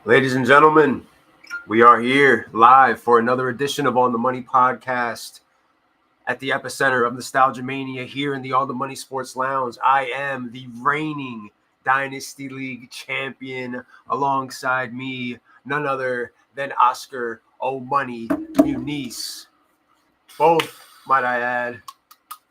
Ladies and gentlemen, we are here live for another edition of On the Money podcast at the epicenter of Nostalgia Mania here in the On the Money Sports Lounge. I am the reigning Dynasty League champion. Alongside me, none other than Oscar O'Money Muniz. Both, might I add,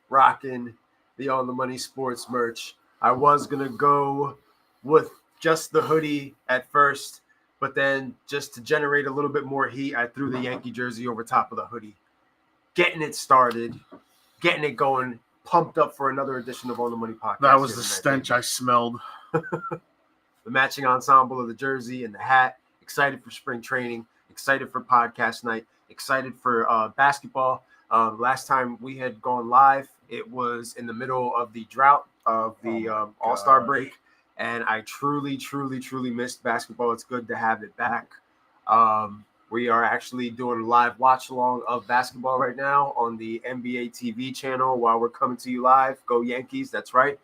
rocking the On the Money Sports merch. I was going to go with just the hoodie at first, but then just to generate a little bit more heat, I threw the Yankee jersey over top of the hoodie. Getting it started, getting it going, pumped up for another edition of On the Money podcast. That was the stench I smelled. The matching ensemble of the jersey and the hat. Excited for spring training, excited for podcast night, excited for basketball. Last time we had gone live, it was in the middle of the drought of the All-Star break, and I truly missed basketball. It's good to have it back. We are actually doing a live watch-along of basketball right now on the NBA TV channel while we're coming to you live. Go Yankees, that's right.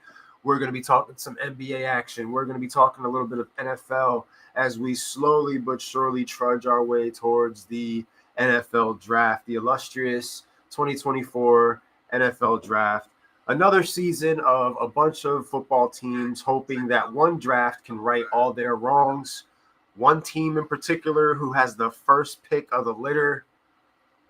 We're going to be talking some NBA action. We're going to be talking a little bit of NFL as we slowly but surely trudge our way towards the NFL draft, the illustrious 2024 NFL draft. Another season of a bunch of football teams hoping that one draft can right all their wrongs. One team in particular who has the first pick of the litter.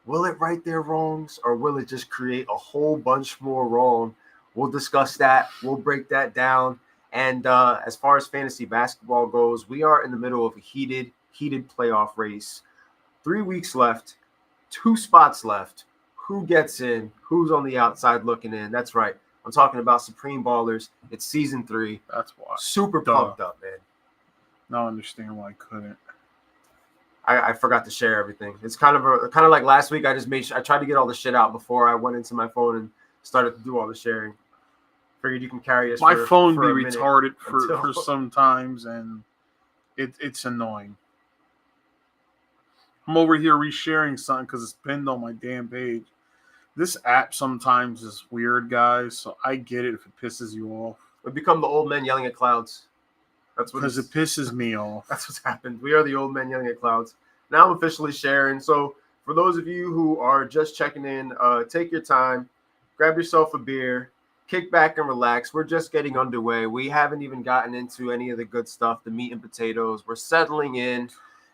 Will it right their wrongs, or will it just create a whole bunch more wrong? We'll discuss that. We'll break that down. And as far as fantasy basketball goes, we are in the middle of a heated playoff race. 3 weeks left, 2 spots left. Who gets in? Who's on the outside looking in? That's right. I'm talking about Supreme Ballers. It's season 3. That's why. Super pumped up, man. Now I understand why I couldn't. I forgot to share everything. It's kind of like last week. I tried to get all the shit out before I went into my phone and started to do all the sharing. Figured you can carry us. My phone be retarded for sometimes, and it's annoying. I'm over here resharing something because it's pinned on my damn page. This app sometimes is weird, guys, so I get it if it pisses you off. We become the old men yelling at clouds. That's what because it pisses me off. That's what's happened. We are the old men yelling at clouds. Now I'm officially sharing. So for those of you who are just checking in, take your time, grab yourself a beer, kick back and relax. We're just getting underway. We haven't even gotten into any of the good stuff, the meat and potatoes. We're settling in,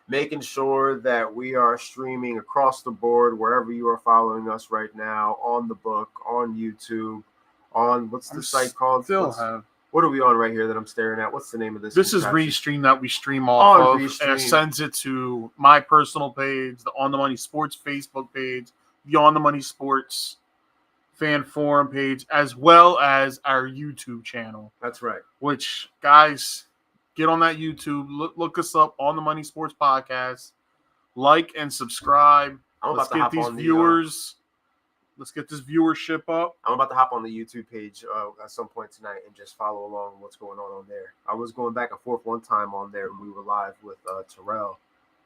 making sure that we are streaming across the board wherever you are following us right now, on the book, on YouTube, on what's the site called? What are we on right here that I'm staring at? What's the name of this? This is Restream that we stream off of. Restream. And it sends it to my personal page, the On the Money Sports Facebook page, the On the Money Sports fan forum page, as well as our YouTube channel. That's right. Which, guys, get on that YouTube. Look us up, On the Money Sports Podcast. Like and subscribe. Let's get these viewers. Let's get this viewership up. I'm about to hop on the YouTube page at some point tonight and just follow along what's going on there. I was going back and forth one time on there when we were live with Terrell,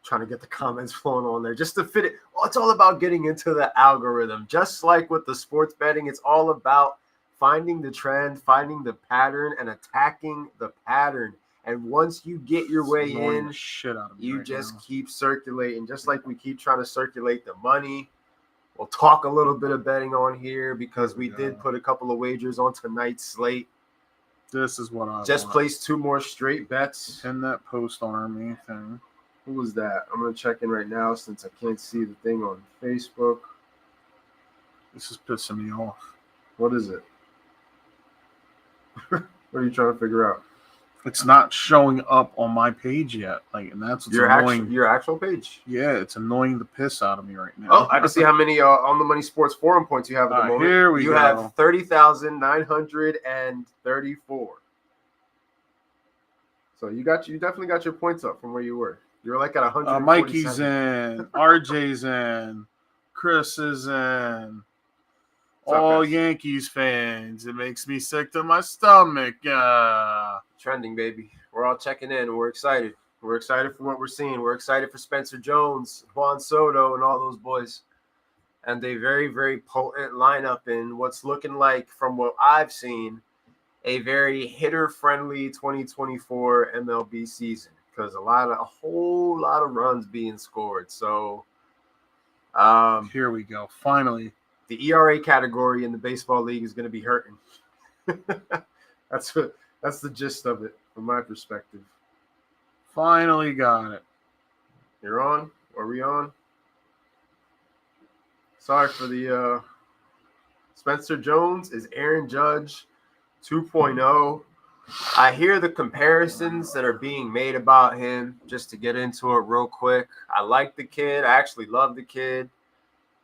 trying to get the comments flowing on there just to fit it. Well, it's all about getting into the algorithm. Just like with the sports betting, it's all about finding the trend, finding the pattern, and attacking the pattern. And once you get your way in, you just keep circulating, just like we keep trying to circulate the money. We'll talk a little bit of betting on here because we did put a couple of wagers on tonight's slate. This is what I just placed 2 more straight bets. Pin that post on our main thing. Who was that? I'm going to check in right now since I can't see the thing on Facebook. This is pissing me off. What is it? What are you trying to figure out? It's not showing up on my page yet. And that's what's annoying. Your actual page? Yeah, it's annoying the piss out of me right now. Oh, I can see how many On the Money Sports Forum points you have at the moment. Here we go. You have 30,934. So you definitely got your points up from where you were. You were like at 100. Mikey's in, RJ's in, Chris is in. All Yankees fans. It makes me sick to my stomach. Trending, baby. We're all checking in. We're excited. We're excited for what we're seeing. We're excited for Spencer Jones, Juan Soto, and all those boys. And a very, very potent lineup in what's looking like, from what I've seen, a very hitter-friendly 2024 MLB season. because a whole lot of runs being scored. So here we go. Finally, the ERA category in the baseball league is going to be hurting. That's the gist of it from my perspective. Finally got it. You're on? Are we on? Sorry for the Spencer Jones is Aaron Judge 2.0. I hear the comparisons that are being made about him. Just to get into it real quick, I like the kid. I actually love the kid.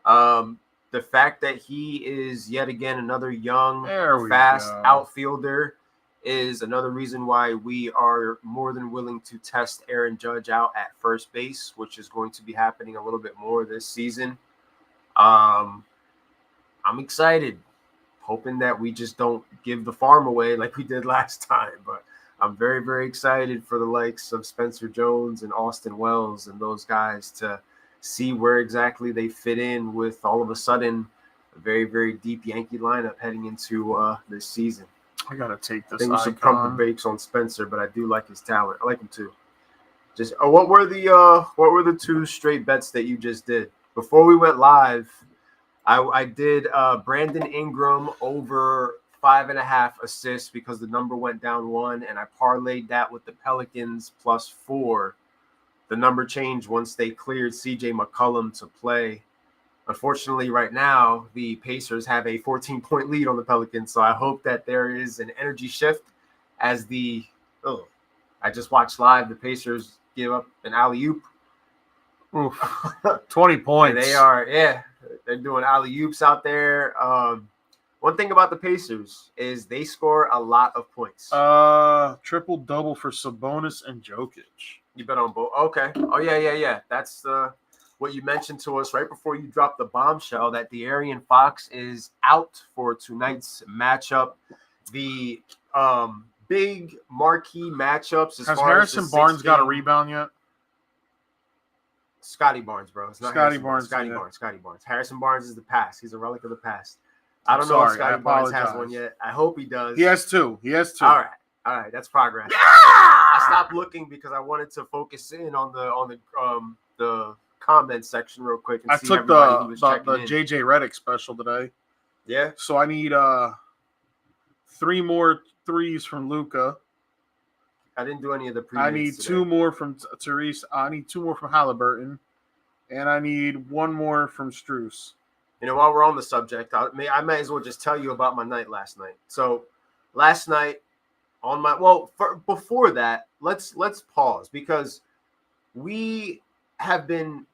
The fact that he is yet again another young, fast outfielder is another reason why we are more than willing to test Aaron Judge out at first base, which is going to be happening a little bit more this season. I'm excited, hoping that we just don't give the farm away like we did last time. But I'm very, very excited for the likes of Spencer Jones and Austin Wells and those guys to see where exactly they fit in with all of a sudden a very, very deep Yankee lineup heading into this season. I gotta take this. I think we should pump the brakes on Spencer, but I do like his talent. I like him too. Just what were the 2 straight bets that you just did before we went live? I did Brandon Ingram over 5.5 assists because the number went down 1, and I parlayed that with the Pelicans +4. The number changed once they cleared CJ McCollum to play. Unfortunately, right now, the Pacers have a 14-point lead on the Pelicans, so I hope that there is an energy shift as I just watched live. The Pacers give up an alley-oop. 20 points. And they're doing alley-oops out there. One thing about the Pacers is they score a lot of points. Triple-double for Sabonis and Jokic. You bet on both. Okay. Oh, yeah. That's what you mentioned to us right before you dropped the bombshell that De'Aaron Fox is out for tonight's matchup. The big marquee matchups. Has Harrison Barnes got a rebound yet? Scotty Barnes, bro. It's not Scotty Barnes. Scotty Barnes. Harrison Barnes is the past. He's a relic of the past. I don't know if Scotty Barnes has one yet. I hope he does. He has 2. All right. That's progress. Yeah! I stopped looking because I wanted to focus in on the comment section real quick. And I took the JJ Redick special today. Yeah. So I need 3 more threes from Luka. I didn't do any of the pre. I need 2 more from Therese. I need 2 more from Halliburton, and I need 1 more from Strus. While we're on the subject, I might as well just tell you about my night last night. So, last night before that, let's pause because we have been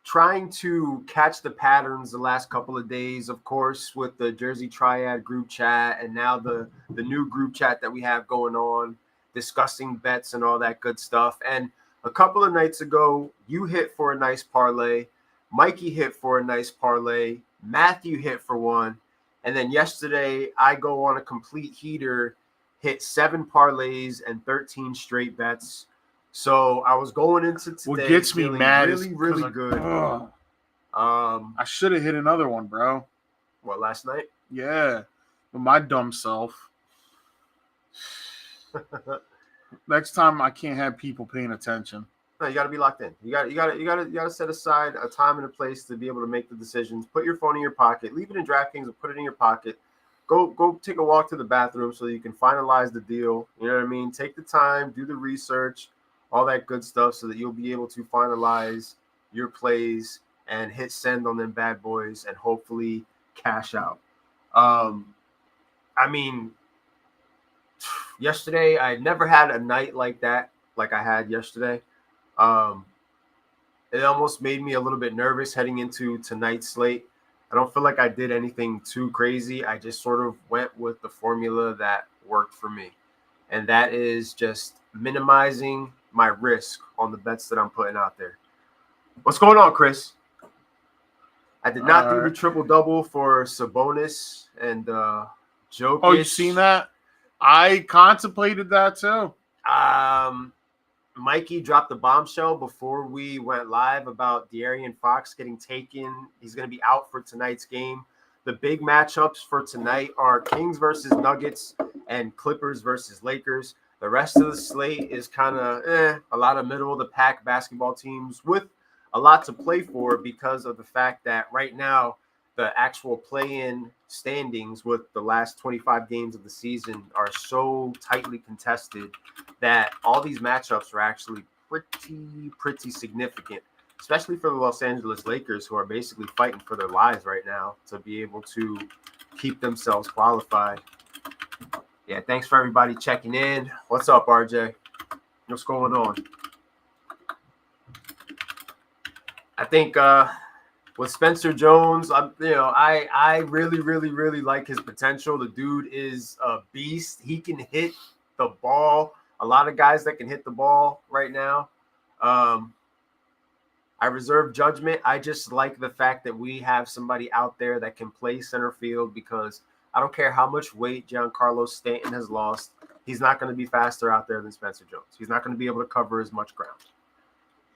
trying to catch the patterns the last couple of days, of course, with the Jersey Triad group chat and now the new group chat that we have going on, discussing bets and all that good stuff. And a couple of nights ago, you hit for a nice parlay. Mikey hit for a nice parlay. Matthew hit for one. And then yesterday, I go on a complete heater, hit 7 parlays and 13 straight bets. So I was going into today. What gets me mad really, really good. I should have hit another one, bro. What, last night? Yeah, with my dumb self. Next time, I can't have people paying attention. No, you got to be locked in. You got to set aside a time and a place to be able to make the decisions. Put your phone in your pocket. Leave it in DraftKings and put it in your pocket. Go take a walk to the bathroom so you can finalize the deal. You know what I mean? Take the time, do the research, all that good stuff so that you'll be able to finalize your plays and hit send on them bad boys and hopefully cash out. Yesterday, I never had a night like that, like I had yesterday. It almost made me a little bit nervous heading into tonight's slate. I don't feel like I did anything too crazy. I just sort of went with the formula that worked for me. And that is just minimizing my risk on the bets that I'm putting out there. What's going on, Chris? I did not do the triple-double for Sabonis and Jokic. Oh, you seen that? I contemplated that too. Mikey dropped the bombshell before we went live about De'Aaron Fox getting taken. He's going to be out for tonight's game. The big matchups for tonight are Kings versus Nuggets and Clippers versus Lakers. The rest of the slate is kind of a lot of middle of the pack basketball teams with a lot to play for because of the fact that right now the actual play-in standings with the last 25 games of the season are so tightly contested that all these matchups are actually pretty significant, especially for the Los Angeles Lakers, who are basically fighting for their lives right now to be able to keep themselves qualified. Yeah, thanks for everybody checking in. What's up, RJ? What's going on? I think with Spencer Jones, I really like his potential. The dude is a beast. He can hit the ball. A lot of guys that can hit the ball right now. I reserve judgment. I just like the fact that we have somebody out there that can play center field because I don't care how much weight Giancarlo Stanton has lost. He's not going to be faster out there than Spencer Jones. He's not going to be able to cover as much ground.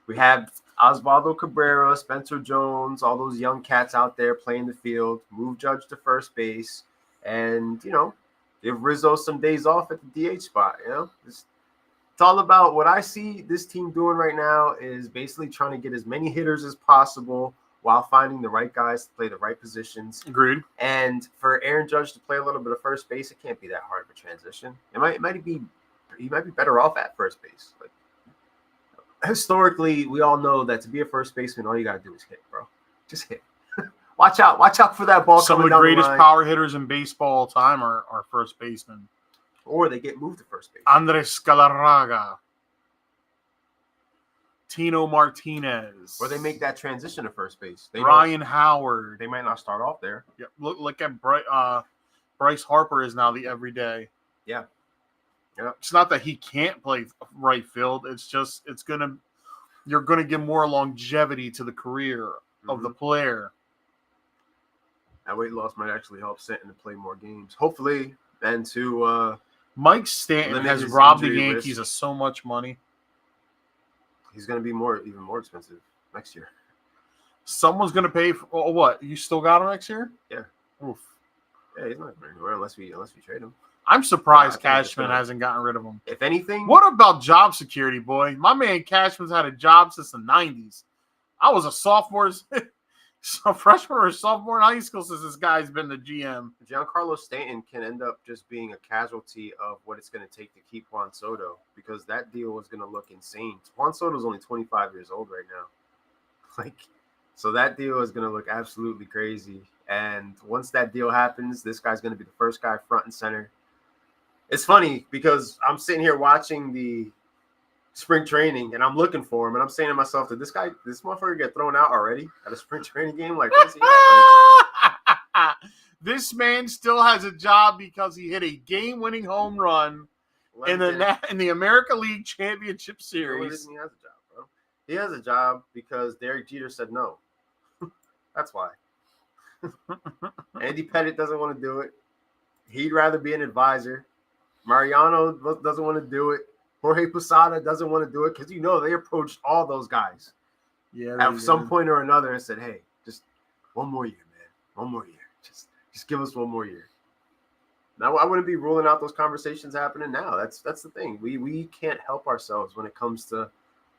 We have Osvaldo Cabrera, Spencer Jones, all those young cats out there playing the field, move Judge to first base, and, give Rizzo some days off at the DH spot, It's all about what I see this team doing right now is basically trying to get as many hitters as possible while finding the right guys to play the right positions. Agreed. And for Aaron Judge to play a little bit of first base, it can't be that hard of a transition. He might be better off at first base. Like, historically, we all know that to be a first baseman, all you gotta do is hit, bro. Just hit. Watch out for that ball. Some of the greatest power hitters in baseball all time are first basemen. Or they get moved to first base. Andres Galarraga. Tino Martinez. Or they make that transition to first base. Ryan Howard. They might not start off there. Yeah, look at Bryce Harper is now the everyday. Yeah. It's not that he can't play right field. It's just you're gonna give more longevity to the career of the player. That weight loss might actually help Stanton to play more games. Hopefully, and to Mike Stanton has robbed the Yankees of so much money. He's going to be even more expensive next year. Someone's going to pay for what? You still got him next year? Yeah. Oof. Yeah, he's not going anywhere unless we trade him. I'm surprised Cashman hasn't gotten rid of him. If anything, what about job security, boy? My man Cashman's had a job since the 90s. I was a sophomore. So freshman or sophomore in high school since this guy's been the GM. Giancarlo Stanton can end up just being a casualty of what it's going to take to keep Juan Soto because that deal is going to look insane. Juan Soto's only 25 years old right now. So that deal is going to look absolutely crazy. And once that deal happens, this guy's going to be the first guy front and center. It's funny because I'm sitting here watching the spring training and I'm looking for him and I'm saying to myself, did this motherfucker get thrown out already at a spring training game? Like, what's he at? This man still has a job because he hit a game-winning home run in the American League Championship Series. He has a job, bro. He has a job because Derek Jeter said no. That's why. Andy Pettitte doesn't want to do it. He'd rather be an advisor. Mariano doesn't want to do it. Jorge Posada doesn't want to do it because they approached all those guys at some point or another and said, "Hey, just one more year, man. One more year. Just give us one more year." Now, I wouldn't be ruling out those conversations happening now. That's the thing. We can't help ourselves when it comes to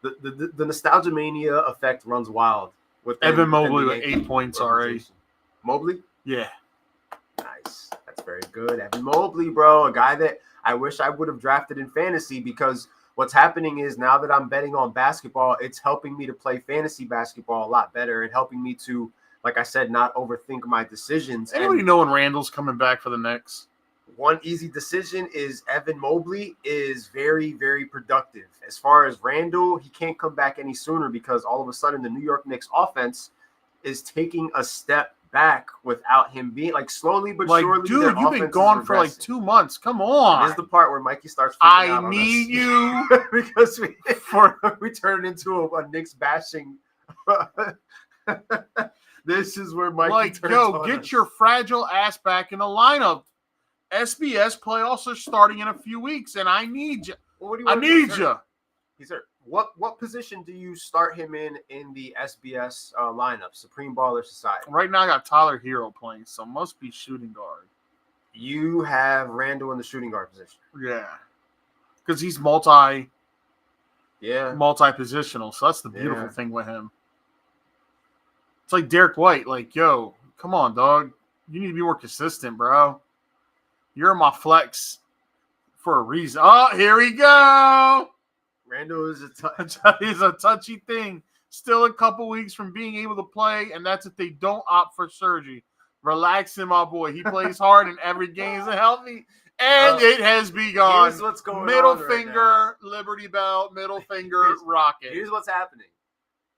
the nostalgia mania effect runs wild. With Evan Mobley with 8 points already. Mobley? Yeah. Nice. That's very good. Evan Mobley, bro, a guy that I wish I would have drafted in fantasy because what's happening is now that I'm betting on basketball, it's helping me to play fantasy basketball a lot better and helping me to, like I said, not overthink my decisions. Anybody know when Randall's coming back for the Knicks? One easy decision is Evan Mobley is very, very productive. As far as Randall, he can't come back any sooner because all of a sudden the New York Knicks offense is taking a step back without him being slowly but surely. Dude, you've been gone for 2 months. Come on. This is the part where Mikey starts freaking out on us. I need you because we turn into a Knicks bashing. This is where Mikey turns on get us. your fragile ass back in the lineup. SBS playoffs are starting in a few weeks, and I need you. Well, I need you. He's hurt. What position do you start him in the SBS lineup? Supreme Baller Society. Right now, I got Tyler Hero playing, so must be shooting guard. You have Randall in the shooting guard position. Yeah. because he's multi-positional. So that's the beautiful thing with him. It's like Derek White. Like, yo, come on, dog. You need to be more consistent, bro. You're my flex for a reason. Oh, here we go. Randall is is a touchy thing. Still a couple weeks from being able to play, and that's if they don't opt for surgery. Relax him, my boy. He plays hard in every game. Is healthy, and it has begun. Here's what's going middle on finger, right Liberty Bell, middle finger, rocket. Here's what's happening.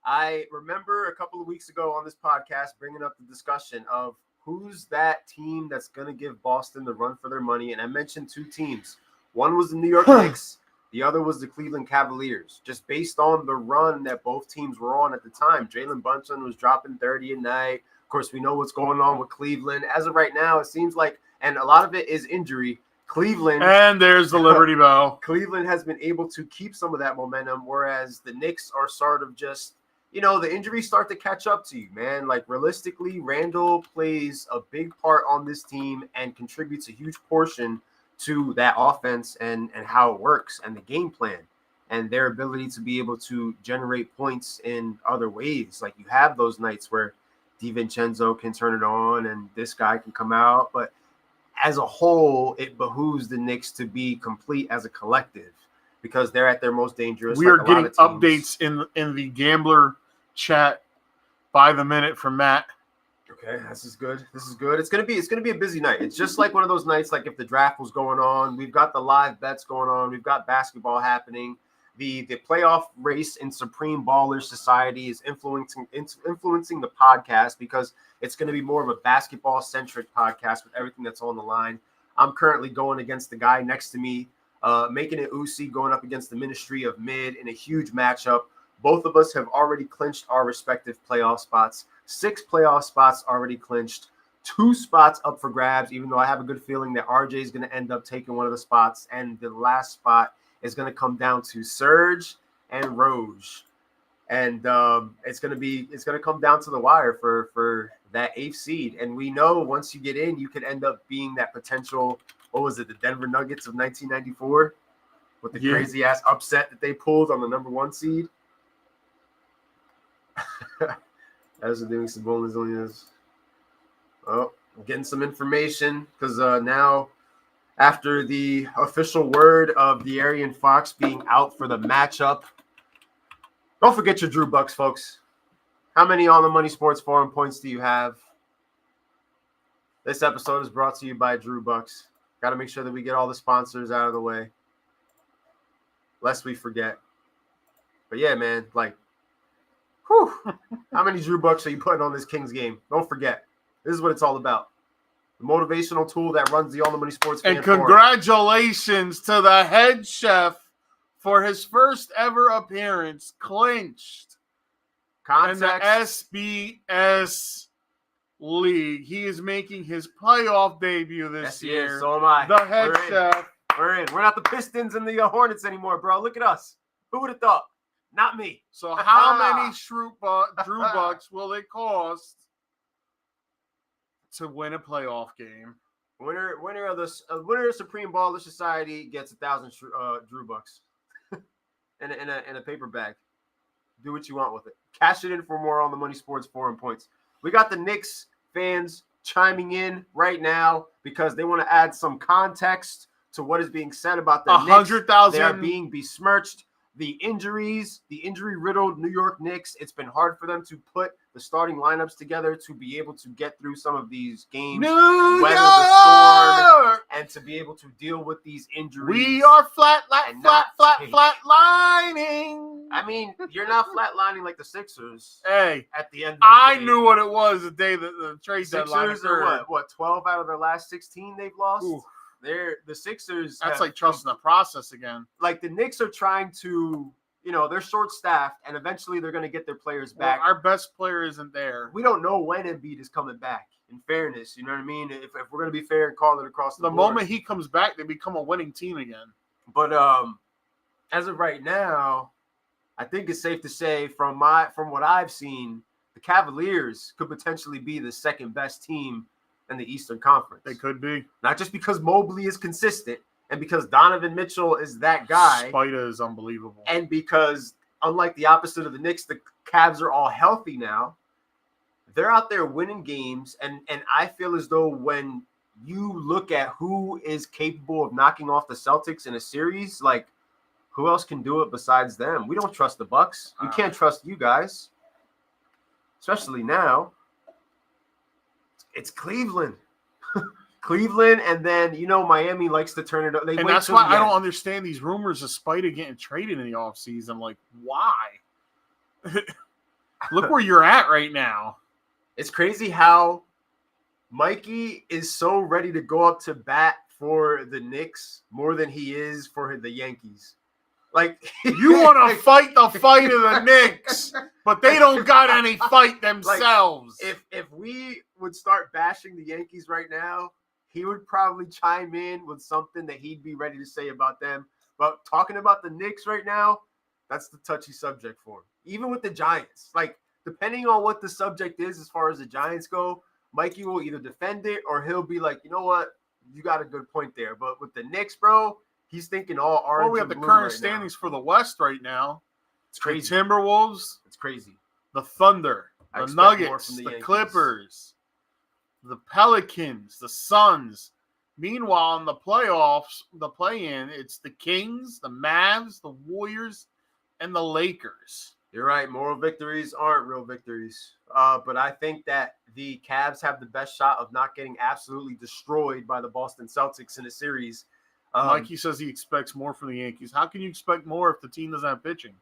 I remember a couple of weeks ago on this podcast bringing up the discussion of who's that team that's going to give Boston the run for their money, and I mentioned two teams. One was the New York Knicks. The other was the Cleveland Cavaliers, just based on the run that both teams were on at the time. Jalen Brunson was dropping 30 a night. Of course, we know what's going on with Cleveland. As of right now, it seems like, and a lot of it is injury, Cleveland. And there's the Liberty Bell. Cleveland has been able to keep some of that momentum, whereas the Knicks are sort of just, the injuries start to catch up to you, man. Like, realistically, Randall plays a big part on this team and contributes a huge portion to that offense and how it works and the game plan and their ability to be able to generate points in other ways. Like, you have those nights where DiVincenzo can turn it on and this guy can come out. But as a whole, it behooves the Knicks to be complete as a collective because they're at their most dangerous. We are getting updates in the Gambler chat by the minute from Matt. Okay, this is good. It's gonna be a busy night. It's just like one of those nights, like if the draft was going on. We've got the live bets going on. We've got basketball happening. The playoff race in Supreme Baller Society is influencing the podcast because it's going to be more of a basketball centric podcast with everything that's on the line. I'm currently going against the guy next to me, making it Uzi, going up against the Ministry of Mid in a huge matchup. Both of us have already clinched our respective playoff spots. 6 playoff spots already clinched. 2 spots up for grabs, even though I have a good feeling that RJ is going to end up taking one of the spots. And the last spot is going to come down to Serge and Roj. And it's going to come down to the wire for that 8th seed. And we know once you get in, you could end up being that potential, what was it, the Denver Nuggets of 1994 with the crazy ass upset that they pulled on the number 1 seed. As we're doing some bonus on this. Oh, I'm getting some information because now, after the official word of the Arian Fox being out for the matchup, don't forget your Drew Bucks, folks. How many On the Money Sports Forum points do you have? This episode is brought to you by Drew Bucks. Got to make sure that we get all the sponsors out of the way, lest we forget. But yeah, man, like, whew, how many Drew Bucks are you putting on this Kings game? Don't forget. This is what it's all about. The motivational tool that runs the On the Money Sports Fan And congratulations to the head chef for his first ever appearance, clinched in the SBS League. He is making his playoff debut this year. So am I. The head chef. We're in. We're not the Pistons and the Hornets anymore, bro. Look at us. Who would have thought? Not me. So how many Drew Bucks will it cost to win a playoff game? Winner of Supreme Baller Society gets 1,000 Drew Bucks in a paper bag. Do what you want with it. Cash it in for more On the Money Sports Forum points. We got the Knicks fans chiming in right now because they want to add some context to what is being said about the 100,000. They are being besmirched. The injury-riddled New York Knicks, it's been hard for them to put the starting lineups together to be able to get through some of these games, weather the storm, and to be able to deal with these injuries. We are flatlining. I mean, you're not flatlining like the Sixers. Hey, at the end of the I day. knew what it was the day that the trade deadline Sixers are what 12 out of their last 16 they've lost? Ooh. The Sixers. That's like trusting the process again. Like the Knicks are trying to, they're short-staffed, and eventually they're going to get their players back. Well, our best player isn't there. We don't know when Embiid is coming back. In fairness, you know what I mean? If we're going to be fair and call it across the board. Moment he comes back, they become a winning team again. But as of right now, I think it's safe to say from what I've seen, the Cavaliers could potentially be the second best team in the Eastern Conference. They could be. Not just because Mobley is consistent And because Donovan Mitchell is that guy. Spider is unbelievable. And because, unlike the opposite of the Knicks, the Cavs are all healthy now. They're out there winning games. And I feel as though when you look at who is capable of knocking off the Celtics in a series, like, who else can do it besides them? We don't trust the Bucks. We can't trust you guys. Especially now. It's Cleveland. Cleveland, and then, Miami likes to turn it up. And that's why I don't understand these rumors of Spider getting traded in the offseason. Like, why? Look where you're at right now. It's crazy how Mikey is so ready to go up to bat for the Knicks more than he is for the Yankees. Like, you want to fight the fight of the Knicks, but they don't got any fight themselves. Like, if we would start bashing the Yankees right now, he would probably chime in with something that he'd be ready to say about them. But talking about the Knicks right now, that's the touchy subject for him. Even with the Giants, like, depending on what the subject is as far as the Giants go, Mikey will either defend it or he'll be like, you know what, you got a good point there. But with the Knicks, bro, he's thinking all orange. Well, we have the current standings for the West right now. It's crazy. The Timberwolves. It's crazy. The Thunder. The Nuggets. The Clippers. The Pelicans. The Suns. Meanwhile, in the playoffs, the play-in, it's the Kings, the Mavs, the Warriors, and the Lakers. You're right. Moral victories aren't real victories. But I think that the Cavs have the best shot of not getting absolutely destroyed by the Boston Celtics in a series. Mikey says he expects more from the Yankees. How can you expect more if the team doesn't have pitching?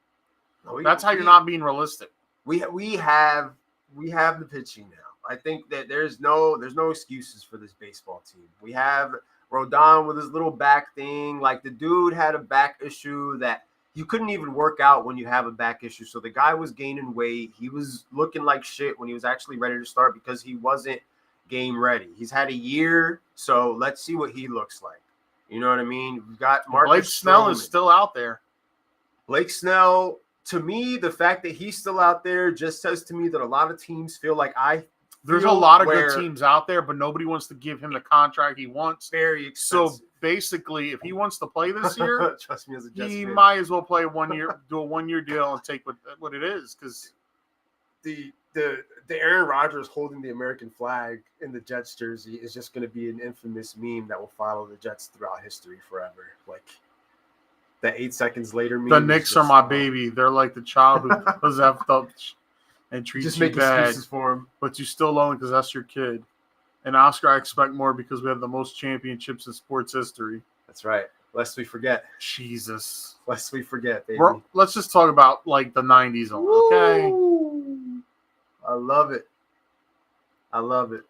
That's how you're not being realistic. We have the pitching now. I think that there's no excuses for this baseball team. We have Rodon with his little back thing. Like, the dude had a back issue that you couldn't even work out when you have a back issue. So the guy was gaining weight. He was looking like shit when he was actually ready to start because he wasn't game ready. He's had a year, so let's see what he looks like. You know what I mean? We've got Marcus Blake Snell is still out there. Blake Snell, to me, the fact that he's still out there just says to me that a lot of teams feel like there's a lot of good teams out there, but nobody wants to give him the contract he wants. Very expensive. So basically, if he wants to play this year, trust me, as a Jets fan, might as well play 1 year, do a 1 year deal, and take what it is. Because the Aaron Rodgers holding the American flag in the Jets jersey is just going to be an infamous meme that will follow the Jets throughout history forever. Like, that 8 seconds later meme. The Knicks are my baby. They're like the child who was effed up and treats just you make bad, excuses for him. But you still love him because that's your kid. And Oscar, I expect more because we have the most championships in sports history. That's right. Lest we forget. Jesus. Lest we forget, baby. Let's just talk about, like, the 90s on, okay? Woo! I love it. I love it.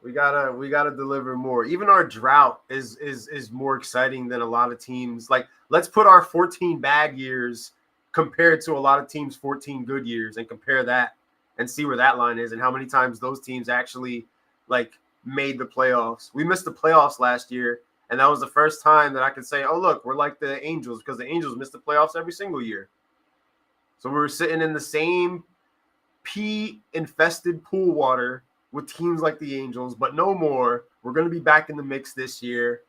We gotta deliver more. Even our drought is more exciting than a lot of teams. Like, let's put our 14 bad years compared to a lot of teams' 14 good years and compare that and see where that line is and how many times those teams actually, like, made the playoffs. We missed the playoffs last year, and that was the first time that I could say, oh, look, we're like the Angels, because the Angels missed the playoffs every single year. So we were sitting in the same pea-infested pool water with teams like the Angels, but no more. We're going to be back in the mix this year.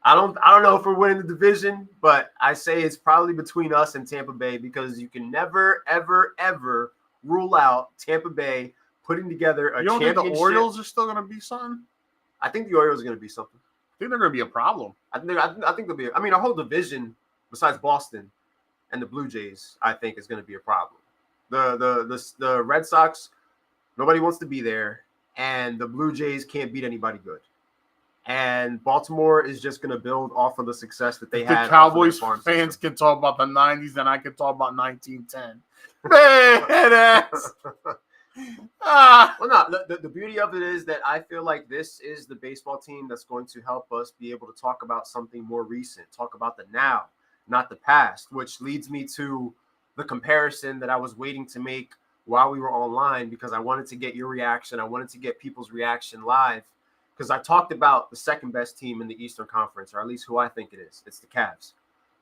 I don't know if we're winning the division, but I say it's probably between us and Tampa Bay, because you can never, ever, ever rule out Tampa Bay putting together a championship. You don't think the Orioles are still going to be something? I think the Orioles are going to be something. I think they're going to be a problem. I think they'll be. I mean, our whole division, besides Boston and the Blue Jays, I think is going to be a problem. The Red Sox, nobody wants to be there, and the Blue Jays can't beat anybody good. And Baltimore is just going to build off of the success that they had. The Cowboys fans can talk about the 90s, and I can talk about 1910. Well, no, the beauty of it is that I feel like this is the baseball team that's going to help us be able to talk about something more recent, talk about the now, not the past, which leads me to the comparison that I was waiting to make while we were online, because I wanted to get your reaction. I wanted to get people's reaction live, because I talked about the second best team in the Eastern Conference, or at least who I think it is. It's the Cavs.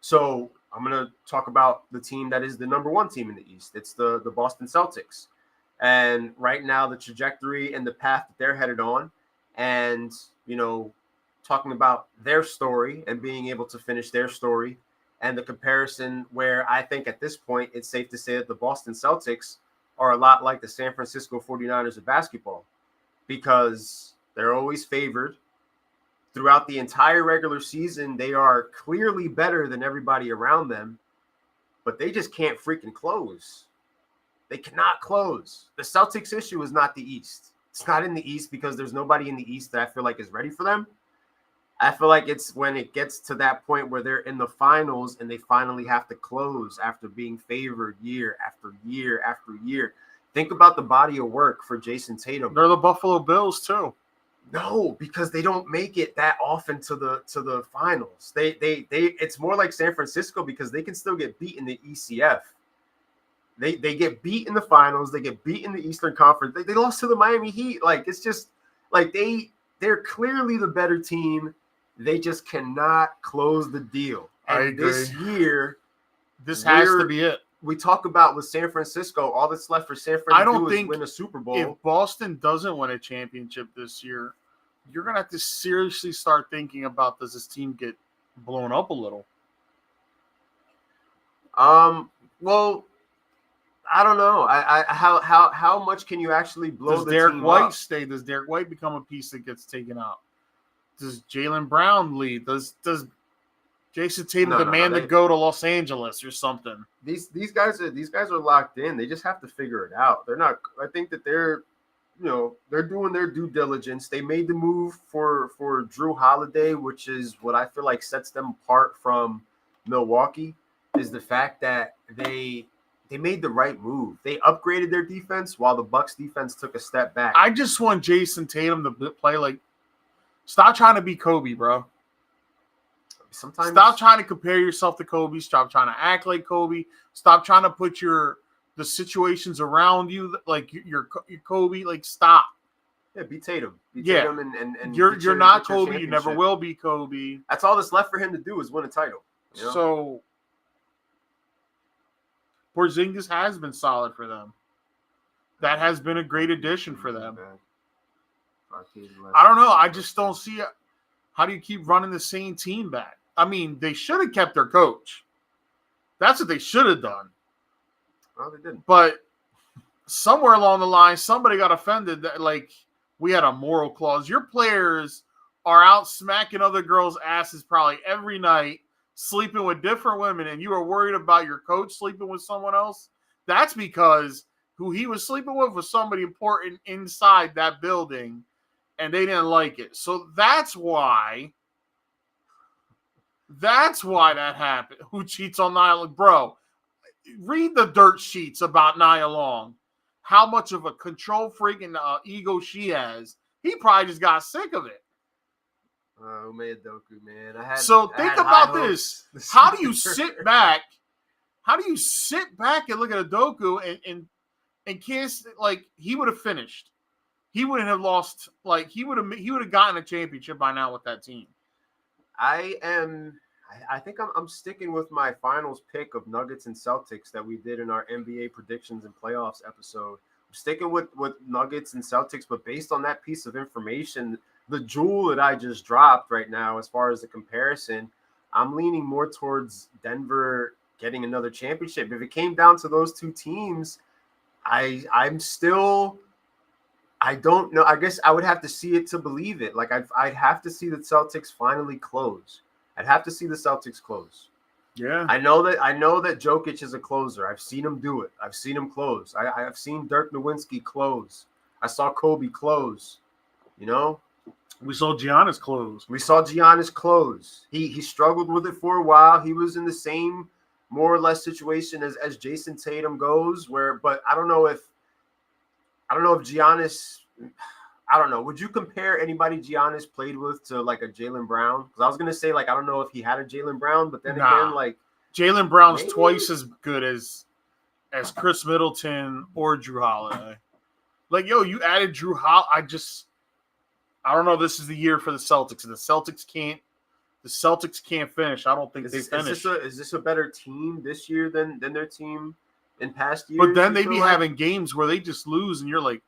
So I'm going to talk about the team that is the number one team in the East. It's the Boston Celtics. And right now, the trajectory and the path that they're headed on, and, you know, talking about their story and being able to finish their story, and the comparison where I think at this point it's safe to say that the Boston Celtics are a lot like the San Francisco 49ers of basketball, because they're always favored. Throughout the entire regular season, they are clearly better than everybody around them, but they just can't freaking close. They cannot close. The Celtics issue is not the East. It's not in the East because there's nobody in the East that I feel like is ready for them. I feel like it's when it gets to that point where they're in the finals and they finally have to close after being favored year after year after year. Think about the body of work for Jason Tatum. They're the Buffalo Bills too. No, because they don't make it that often to the finals. They it's more like San Francisco because they can still get beat in the ECF. They get beat in the finals. They get beat in the Eastern Conference. They lost to the Miami Heat. Like, it's just like they're clearly the better team. They just cannot close the deal. And this year, this has to be it. We talk about with San Francisco, all that's left for San Francisco is win a Super Bowl. If Boston doesn't win a championship this year, you're going to have to seriously start thinking about, does this team get blown up a little? Well, I don't know. How much can you actually blow the team up? Does Derek White become a piece that gets taken out? Does Jaylen Brown lead? Does Jason Tatum demand to go to Los Angeles or something? These guys are locked in. They just have to figure it out. They're not. I think that they're doing their due diligence. They made the move for Drew Holiday, which is what I feel like sets them apart from Milwaukee, is the fact that they made the right move. They upgraded their defense while the Bucks defense took a step back. I just want Jason Tatum to play like, stop trying to be Kobe, bro. Sometimes stop trying to compare yourself to Kobe. Stop trying to act like Kobe. Stop trying to put the situations around you like you're Kobe. Like, stop. Yeah, be Tatum. Tatum and you're not Kobe. You never will be Kobe. That's all that's left for him to do is win a title. You know? So Porzingis has been solid for them. That has been a great addition for them. I don't know. I just don't see it. How do you keep running the same team back? I mean, they should have kept their coach. That's what they should have done. Well, they didn't. But somewhere along the line, somebody got offended that, like, we had a moral clause. Your players are out smacking other girls' asses probably every night, sleeping with different women, and you are worried about your coach sleeping with someone else? That's because who he was sleeping with was somebody important inside that building, and they didn't like it. So that's why that happened. Who cheats on Nia Long? Bro, read the dirt sheets about Nia Long. How much of a control freak and ego she has. He probably just got sick of it. Doku, man. Think about this. How do you sit back? How do you sit back and look at a Doku and can't, like, he would have finished? He wouldn't have lost. Like, he would have gotten a championship by now with that team. I think I'm sticking with my finals pick of Nuggets and Celtics that we did in our NBA predictions and playoffs episode. I'm sticking with Nuggets and Celtics, but based on that piece of information, the jewel that I just dropped right now, as far as the comparison, I'm leaning more towards Denver getting another championship. If it came down to those two teams, I don't know. I guess I would have to see it to believe it. Like, I'd have to see the Celtics finally close. I'd have to see the Celtics close. Yeah. I know that Jokic is a closer. I've seen him do it. I've seen him close. I've seen Dirk Nowitzki close. I saw Kobe close. You know? We saw Giannis close. He struggled with it for a while. He was in the same more or less situation as Jason Tatum goes, but I don't know if Giannis, I don't know. Would you compare anybody Giannis played with to, like, a Jaylen Brown? Because I was gonna say, like, I don't know if he had a Jaylen Brown, but then again, like, Jaylen Brown's twice as good as Chris Middleton or Drew Holiday. Like, yo, you added Drew Holiday. I don't know. This is the year for the Celtics, and the Celtics can't finish. I don't think they finish. Is this a better team this year than their team in past years? But then they be having games where they just lose, and you're like,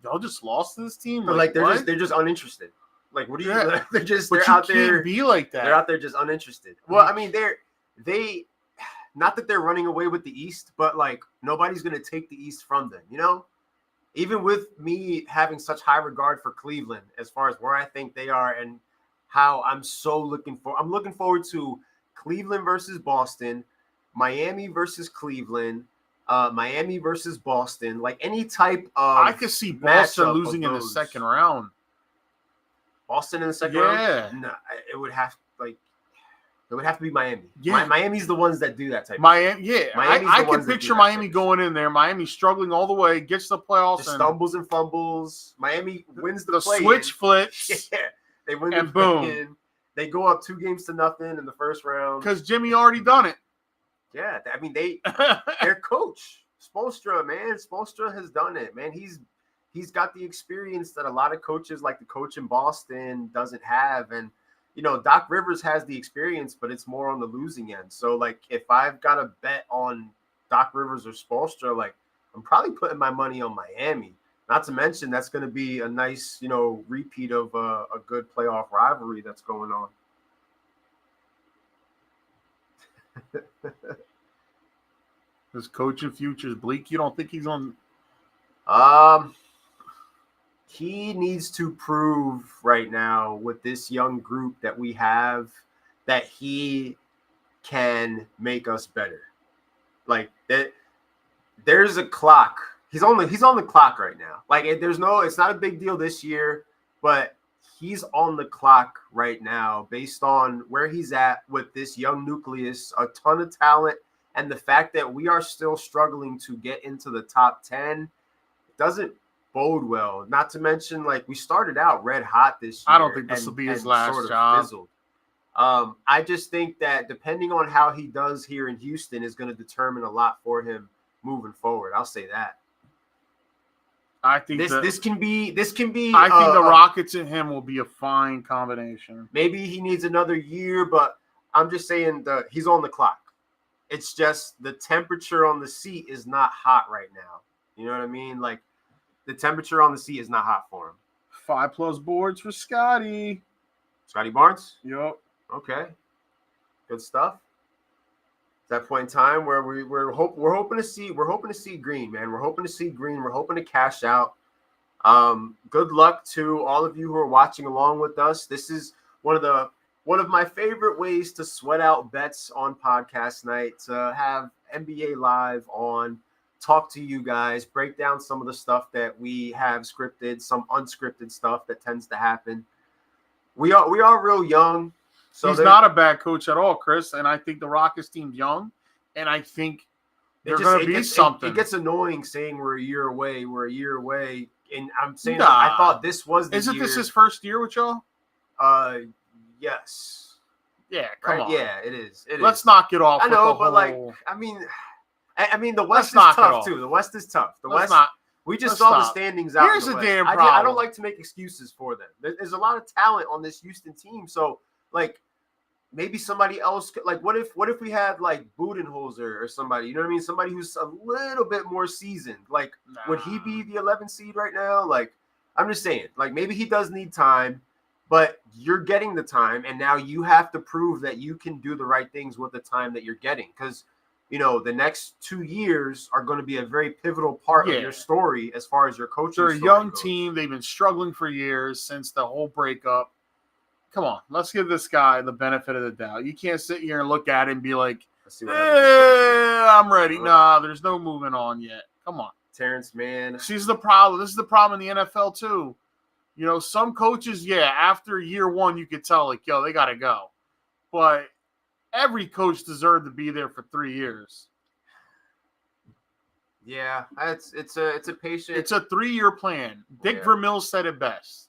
y'all just lost to this team. Like they're just uninterested. Like, what do you? Yeah. They're out there. Can't be like that. They're out there just uninterested. Well, I mean, they. Not that they're running away with the East, but like nobody's gonna take the East from them. You know, even with me having such high regard for Cleveland as far as where I think they are and how I'm looking forward to Cleveland versus Boston, Miami versus Cleveland, Miami versus Boston, like any type of I could see Boston losing in the second round. Boston in the second round? No, it would have to be Miami. Yeah. Miami's the ones that do that type Miami, of thing. Yeah. I can picture Miami going in there. Miami struggling all the way, gets to the playoffs. Just stumbles and fumbles. Miami wins the play-in. Switch flips. Yeah. They win and the boom. play-in. They go up 2-0 in the first round. Because Jimmy already done it. Yeah. I mean, their coach, Spoelstra, man. Spoelstra has done it, man. He's got the experience that a lot of coaches like the coach in Boston doesn't have. And you know, Doc Rivers has the experience, but it's more on the losing end. So, like, if I've got to bet on Doc Rivers or Spoelstra, like, I'm probably putting my money on Miami. Not to mention that's going to be a nice, you know, repeat of a good playoff rivalry that's going on. His coaching future is bleak. You don't think he's on? He needs to prove right now with this young group that we have that he can make us better. Like that, there's a clock. He's on the clock right now. Like it's not a big deal this year, but he's on the clock right now based on where he's at with this young nucleus, a ton of talent, and the fact that we are still struggling to get into the top 10 doesn't bode well. Not to mention, like, we started out red hot this year. I don't think this will be his last job. Fizzled. I just think that depending on how he does here in Houston is going to determine a lot for him moving forward. I'll say that. I think this can be. I think the Rockets and him will be a fine combination. Maybe he needs another year, but I'm just saying he's on the clock. It's just the temperature on the seat is not hot right now. You know what I mean? Like, the temperature on the seat is not hot for him. 5+ boards for Scotty. Scotty Barnes? Yep. Okay. Good stuff. That point in time where we're hoping to see green, man. We're hoping to see green. We're hoping to cash out. Good luck to all of you who are watching along with us. This is one of my favorite ways to sweat out bets on podcast night, to have NBA Live on, talk to you guys, break down some of the stuff that we have scripted, some unscripted stuff that tends to happen. We are real young. So he's not a bad coach at all, Chris. And I think the Rockets team's young. And I think they're going to be something. It gets annoying saying we're a year away. And I'm saying I thought this was the year. Isn't this his first year with y'all? Yes. Yeah, come on. Yeah, it is. Let's knock it off. I know, but I mean, the West is tough too. The West is tough. We just saw the standings out. Here's the damn problem. I don't like to make excuses for them. There's a lot of talent on this Houston team. So, like, maybe somebody else could, like, what if we had like Budenholzer or somebody, you know what I mean? Somebody who's a little bit more seasoned. Like, would he be the 11th seed right now? Like, I'm just saying, like, maybe he does need time, but you're getting the time, and now you have to prove that you can do the right things with the time that you're getting. Because, you know, the next 2 years are going to be a very pivotal part of your story as far as your coaching. They're a young team. They've been struggling for years since the whole breakup. Come on, let's give this guy the benefit of the doubt. You can't sit here and look at it and be like, I'm ready. Nah, there's no moving on yet. Come on. Terrence, man. This is the problem. This is the problem in the NFL, too. You know, some coaches, after year one, you could tell, like, yo, they got to go. But every coach deserved to be there for 3 years. Yeah, it's a patient. It's a 3-year plan. Dick Vermeil said it best.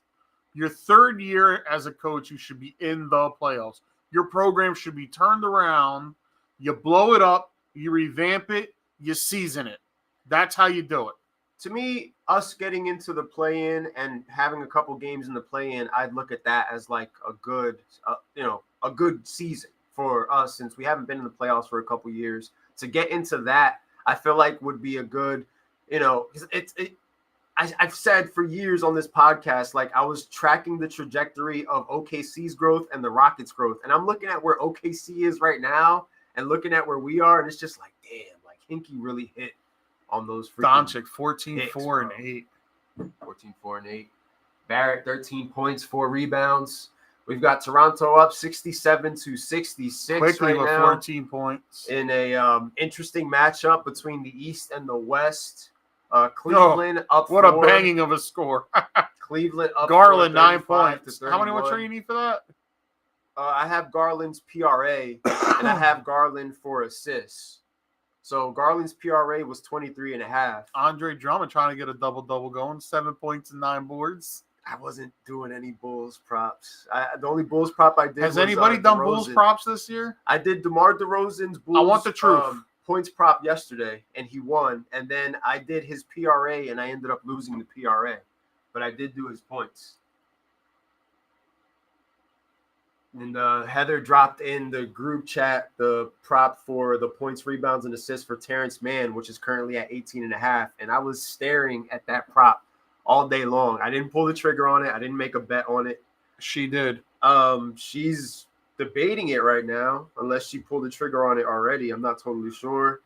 Your third year as a coach, you should be in the playoffs. Your program should be turned around. You blow it up. You revamp it. You season it. That's how you do it. To me, us getting into the play-in and having a couple games in the play-in, I'd look at that as like a good season for us, since we haven't been in the playoffs for a couple years. To get into that, I feel like would be a good, I've said for years on this podcast, like I was tracking the trajectory of OKC's growth and the Rockets' growth. And I'm looking at where OKC is right now and looking at where we are. And it's just like, damn, like Hinkie really hit on those freaking Doncic, 14, 4, and 8. 14, 4, and 8. Barrett, 13 points, 4 rebounds. We've got Toronto up 67-66 quickly right with now 14 points. in a interesting matchup between the East and the West. Cleveland up 4. What a banging of a score. Cleveland up Garland, 4, 9 points. How many more you need for that? I have Garland's PRA, and I have Garland for assists. So Garland's PRA was 23.5. Andre Drummond trying to get a double-double going. 7 points and 9 boards. I wasn't doing any Bulls props. The only Bulls prop I did Has was anybody done DeRozan. Bulls props this year? I did DeMar DeRozan's Bulls I want the truth. Points prop yesterday, and he won. And then I did his PRA, and I ended up losing the PRA. But I did do his points. And Heather dropped in the group chat the prop for the points, rebounds, and assists for Terrence Mann, which is currently at 18.5. And I was staring at that prop all day long. I didn't pull the trigger on it. I didn't make a bet on it. She did. She's debating it right now, unless she pulled the trigger on it already. I'm not totally sure.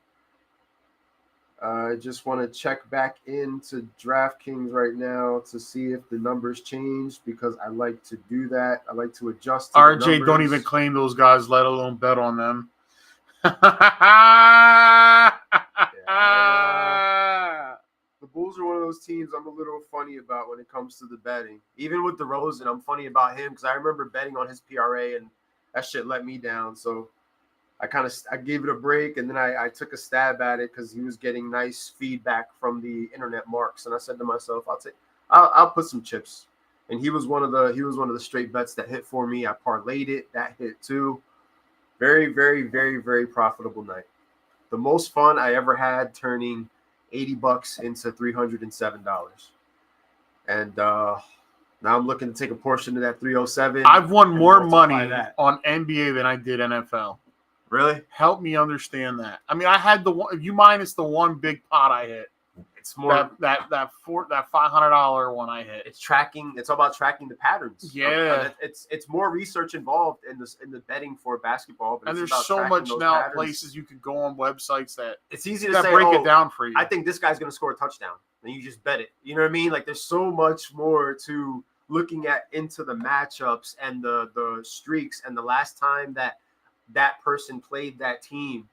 I just want to check back into DraftKings right now to see if the numbers changed, because I like to do that. I like to adjust to RJ don't even claim those guys, let alone bet on them. The Bulls are one of those teams I'm a little funny about when it comes to the betting. Even with DeRozan, I'm funny about him because I remember betting on his PRA and that shit let me down. So I gave it a break, and then I took a stab at it because he was getting nice feedback from the internet marks, and I said to myself, I'll put some chips. And he was one of the straight bets that hit for me. I parlayed it, that hit too. Very, very, very, very profitable night. The most fun I ever had turning $80 into $307. And now I'm looking to take a portion of that 307. I've won more money on NBA than I did NFL. Really? Help me understand that. I mean, I had you minus the one big pot I hit. It's more that $500 one I hit. It's all about tracking the patterns. Yeah. It's more research involved in the betting for basketball. But and there's so much now places you can go on websites that it's easy to say, break it down for you. I think this guy's going to score a touchdown, and you just bet it. You know what I mean? Like there's so much more to looking at into the matchups and the streaks and the last time that person played that team.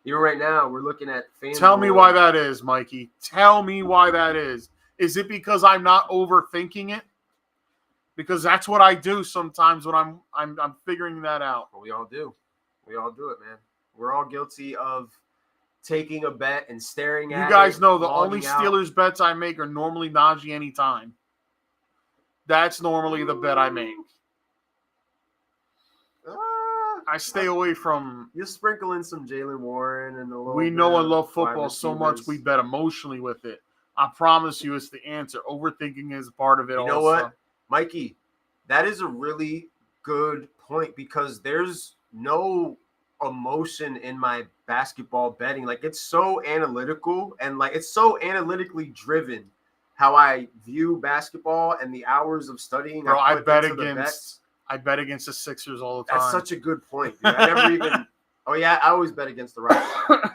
Even right now, we're looking at fans. Tell me why that is, Mikey. Tell me why that is. Is it because I'm not overthinking it? Because that's what I do sometimes when I'm figuring that out. Well, we all do. We all do it, man. We're all guilty of taking a bet and staring at it. You guys know the only Steelers bets I make are normally Najee anytime. That's normally the bet I make. I stay away from. You sprinkle in some Jaylen Warren and a little. We know I love football so much we bet emotionally with it. I promise you, it's the answer. Overthinking is part of it. You know what, Mikey? That is a really good point because there's no emotion in my basketball betting. Like it's so analytical and like it's so analytically driven. How I view basketball and the hours of studying. Bro, I bet against the Sixers all the time. That's such a good point, dude. I never even. Oh yeah, I always bet against the Rockets.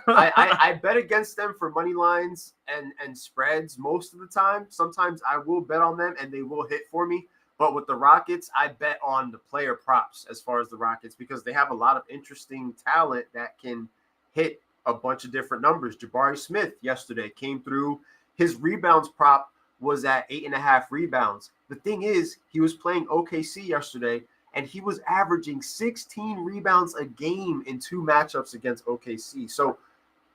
I bet against them for money lines and spreads most of the time. Sometimes I will bet on them and they will hit for me. But with the Rockets, I bet on the player props as far as the Rockets because they have a lot of interesting talent that can hit a bunch of different numbers. Jabari Smith yesterday came through. His rebounds prop was at 8.5 rebounds. The thing is, he was playing OKC yesterday, and he was averaging 16 rebounds a game in 2 matchups against OKC. So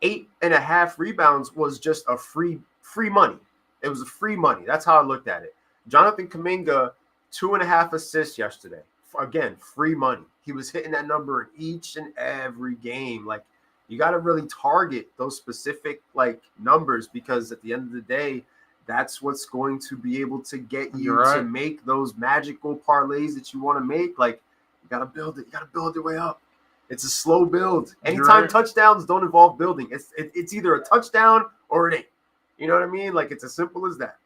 8.5 rebounds was just a free money. It was a free money. That's how I looked at it. Jonathan Kuminga, 2.5 assists yesterday. Again, free money. He was hitting that number in each and every game. Like, you got to really target those specific, like, numbers because at the end of the day, that's what's going to be able to get you to make those magical parlays that you want to make. Like, you got to build it. You got to build your way up. It's a slow build. Anytime touchdowns don't involve building, it's either a touchdown or it ain't. You know what I mean? Like, it's as simple as that.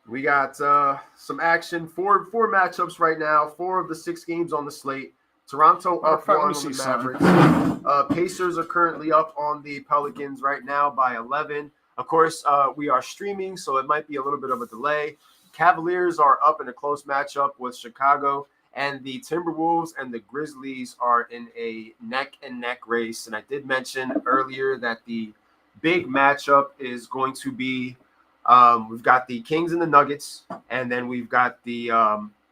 We got some action. Four matchups right now. 4 of the 6 games on the slate. Toronto up 1 on the Mavericks. Pacers are currently up on the Pelicans right now by 11. Of course, we are streaming, so it might be a little bit of a delay. Cavaliers are up in a close matchup with Chicago, and the Timberwolves and the Grizzlies are in a neck-and-neck race. And I did mention earlier that the big matchup is going to be we've got the Kings and the Nuggets, and then we've got the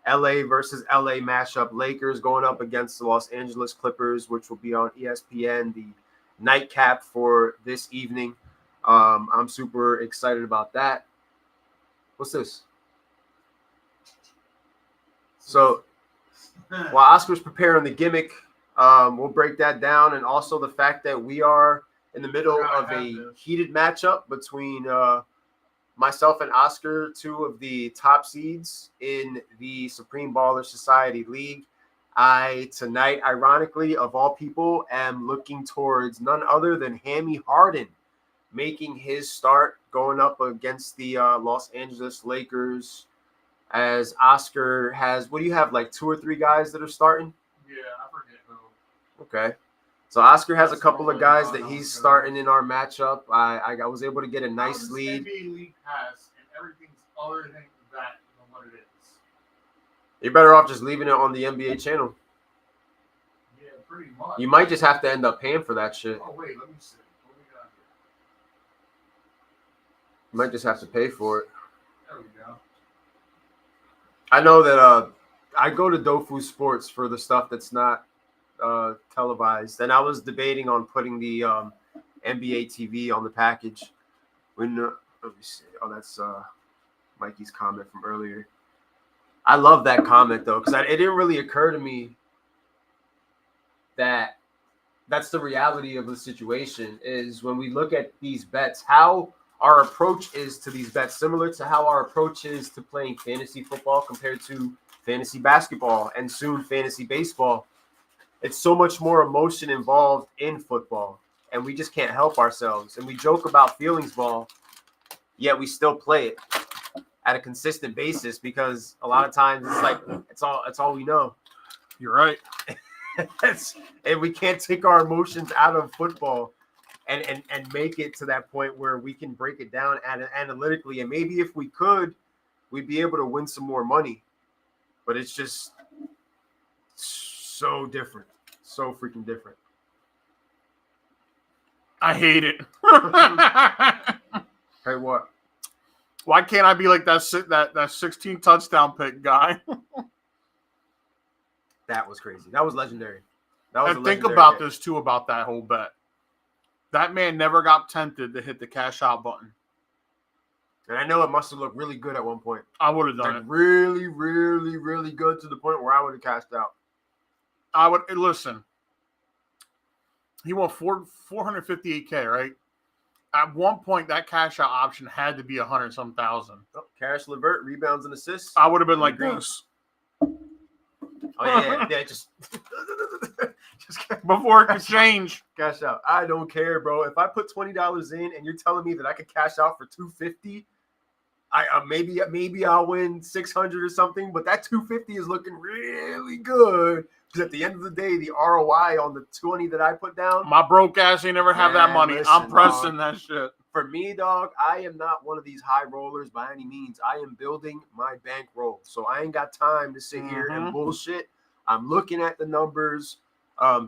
LA versus LA matchup. Lakers going up against the Los Angeles Clippers, which will be on ESPN, the nightcap for this evening. I'm super excited about that. What's this? So while Oscar's preparing the gimmick, we'll break that down, and also the fact that we are in the middle of a heated matchup between myself and Oscar, 2 of the top seeds in the Supreme Baller Society League. I, tonight, ironically, of all people, am looking towards none other than Hammy Harden making his start, going up against the Los Angeles Lakers, as Oscar has, what do you have, like 2 or 3 guys that are starting? Yeah, I forget who. Okay. So Oscar has a couple of guys that he's starting in our matchup. I was able to get a nice lead. NBA League Pass and everything's other than that than what it is. You're better off just leaving it on the NBA channel. Yeah, pretty much. You might just have to end up paying for that shit. Oh, wait, let me see. What we got here? You might just have to pay for it. There we go. I know that I go to Dofu Sports for the stuff that's not televised, and I was debating on putting the NBA TV on the package. Let me see. Oh, that's Mikey's comment from earlier. I love that comment though, because it didn't really occur to me that that's the reality of the situation. Is when we look at these bets, how our approach is to these bets similar to how our approach is to playing fantasy football compared to fantasy basketball and soon fantasy baseball. It's so much more emotion involved in football, and we just can't help ourselves. And we joke about feelings ball, yet we still play it at a consistent basis because a lot of times it's like it's all we know. You're right. And we can't take our emotions out of football and make it to that point where we can break it down analytically. And maybe if we could, we'd be able to win some more money. But it's just so different. So freaking different. I hate it. Hey, what? Why can't I be like that 16 touchdown pick guy? That was crazy. That was legendary. And think about this too, about that whole bet. That man never got tempted to hit the cash out button. And I know it must have looked really good at one point. I would have done it. Really, really, really good to the point where I would have cashed out. I would listen. He won 458K, right? At one point, that cash out option had to be 100-some thousand. Oh, Cash Levert, rebounds and assists. I would have been like this. Oh yeah, just before exchange. Cash out. I don't care, bro. If I put $20 in and you're telling me that I could cash out for $250, maybe I'll win 600 or something. But that 250 is looking really good. Because at the end of the day, the ROI on the 20 that I put down. My broke ass ain't never have that money. Listen, I'm pressing that shit. For me, dog, I am not one of these high rollers by any means. I am building my bankroll. So I ain't got time to sit here and bullshit. I'm looking at the numbers.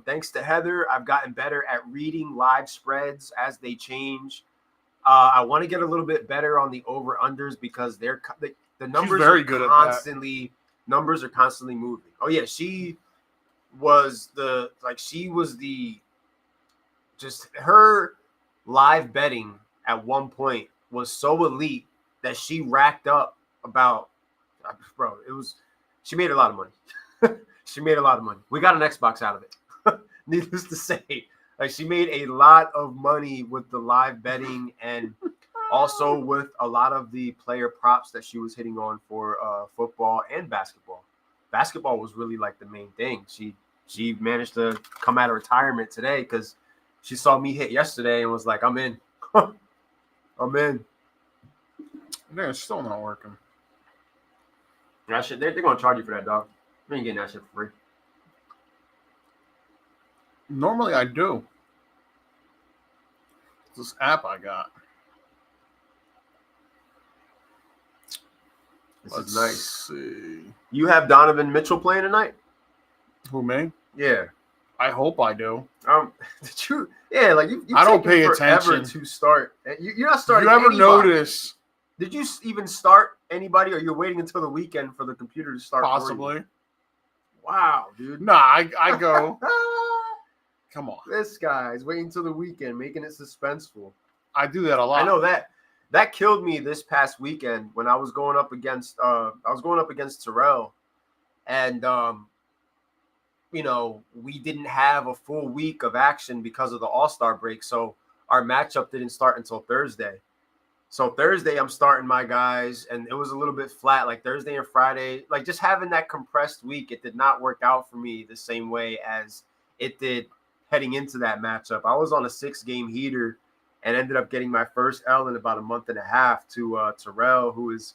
Thanks to Heather, I've gotten better at reading live spreads as they change. I want to get a little bit better on the over-unders because the numbers very good at that. Numbers are constantly moving. Oh, yeah, she was her live betting at one point was so elite that she racked up about, bro, she made a lot of money. She made a lot of money. We got an Xbox out of it. Needless to say, like she made a lot of money with the live betting and also with a lot of the player props that she was hitting on for football and basketball. Basketball was really like the main thing. She managed to come out of retirement today because she saw me hit yesterday and was like, I'm in. I'm in. Yeah, it's still not working. That shit, they're going to charge you for that, dog. You ain't getting that shit for free. Normally I do. This app I got. This is nice. See. You have Donovan Mitchell playing tonight? Who, me? Yeah. I hope I do. Did you? Yeah, like you. I don't pay attention to start. You're not starting. You ever anybody. notice? Did you even start anybody, or you're waiting until the weekend for the computer to start? Possibly. Wow, dude. Nah, I go. Come on. This guy's waiting until the weekend, making it suspenseful. I do that a lot. I know that. That killed me this past weekend when I was going up against Terrell, and you know, we didn't have a full week of action because of the All-Star break, so our matchup didn't start until Thursday. So Thursday, I'm starting my guys, and it was a little bit flat. Like Thursday and Friday, like just having that compressed week, it did not work out for me the same way as it did heading into that matchup. I was on a 6-game heater and ended up getting my first L in about a month and a half to Terrell, who is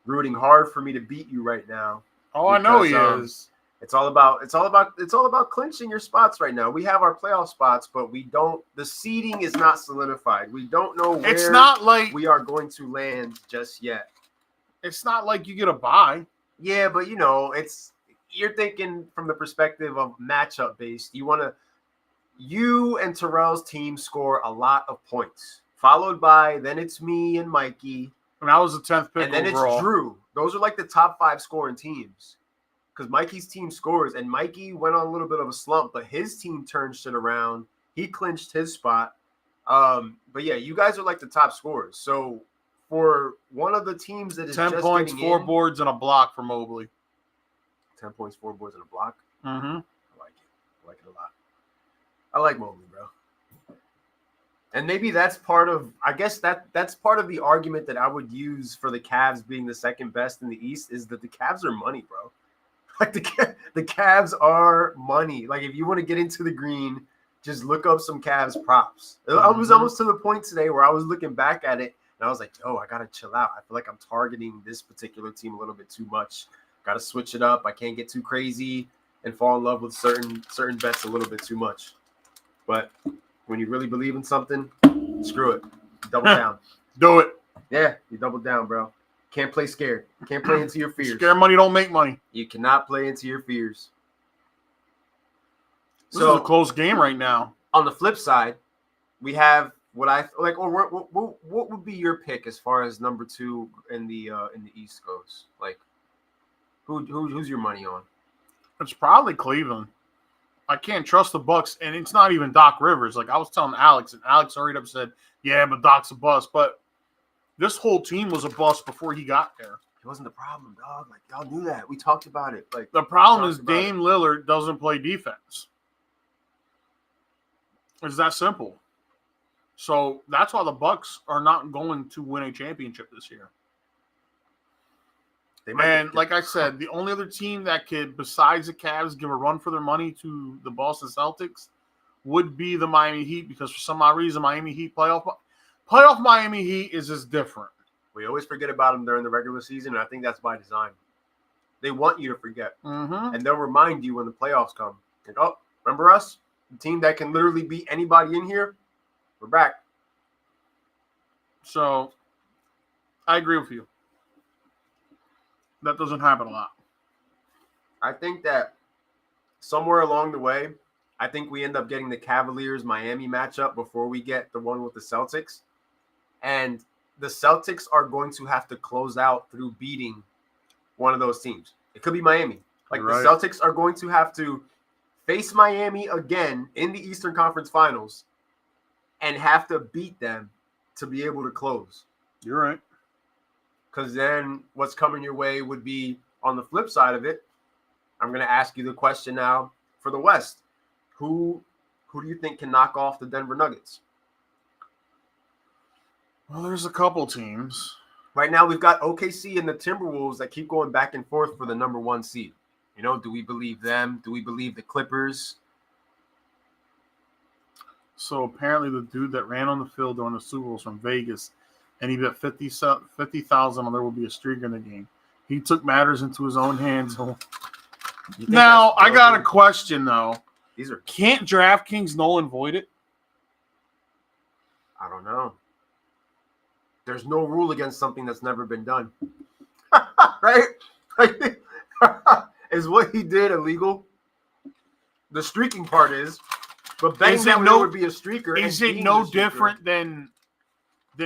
rooting hard for me to beat you right now. Oh, because, I know he is. It's all about clinching your spots right now. We have our playoff spots, but we don't. The seeding is not solidified. We don't know where it's not like we are going to land just yet. It's not like you get a bye. Yeah, but you know, you're thinking from the perspective of matchup based. You and Terrell's team score a lot of points, followed by then it's me and Mikey. And I was the 10th pick and then overall. It's Drew. Those are like the top 5 scoring teams. Because Mikey's team scores, and Mikey went on a little bit of a slump, but his team turned shit around. He clinched his spot. But yeah, you guys are like the top scorers. So for one of the teams that is 10 just points, 4 boards, and a block for Mobley. 10 points, 4 boards, and a block. Mm-hmm. I like it a lot. I like Mobley, bro. And maybe that's part of, I guess that's part of the argument that I would use for the Cavs being the second best in the East is that the Cavs are money, bro. Like the Cavs are money. Like if you want to get into the green, just look up some Cavs props. I was almost to the point today where I was looking back at it and I was like, "Oh, I gotta chill out. I feel like I'm targeting this particular team a little bit too much. Got to switch it up. I can't get too crazy and fall in love with certain bets a little bit too much." But when you really believe in something, screw it. Double down. Do it. Yeah, you double down, bro. Can't play scared. Can't play into your fears. Scared money don't make money. You cannot play into your fears. This is a close game right now. On the flip side, we have what I like. Or what would be your pick as far as number 2 in the East goes? Like, who's your money on? It's probably Cleveland. I can't trust the Bucks, and it's not even Doc Rivers. Like I was telling Alex, and Alex hurried up and said, "Yeah, but Doc's a bust." But this whole team was a bust before he got there. It wasn't the problem, dog. Like y'all knew that. We talked about it. Like the problem is Dame Lillard doesn't play defense. It's that simple. So that's why the Bucks are not going to win a championship this year. And like I said, the only other team that could, besides the Cavs, give a run for their money to the Boston Celtics would be the Miami Heat, because for some odd reason, Miami Heat playoff Miami Heat is just different. We always forget about them during the regular season, and I think that's by design. They want you to forget, and they'll remind you when the playoffs come. Like, oh, remember us? The team that can literally beat anybody in here? We're back. So, I agree with you. That doesn't happen a lot. I think that somewhere along the way, I think we end up getting the Cavaliers-Miami matchup before we get the one with the Celtics. And the Celtics are going to have to close out through beating one of those teams. It could be Miami. Like the Celtics are going to have to face Miami again in the Eastern Conference Finals and have to beat them to be able to close. You're right. Because then what's coming your way would be on the flip side of it. I'm going to ask you the question now for the West. Who do you think can knock off the Denver Nuggets? Well, there's a couple teams. Right now we've got OKC and the Timberwolves that keep going back and forth for the number 1 seed. You know, do we believe them? Do we believe the Clippers? So apparently the dude that ran on the field during the Super Bowl from Vegas, and he bet $50,000 on there will be a streak in the game. He took matters into his own hands. Now, I got a question, though. Can't DraftKings null and void it? I don't know. There's no rule against something that's never been done. Right? Is what he did illegal? The streaking part is. But betting that would be a streaker. Is it no different than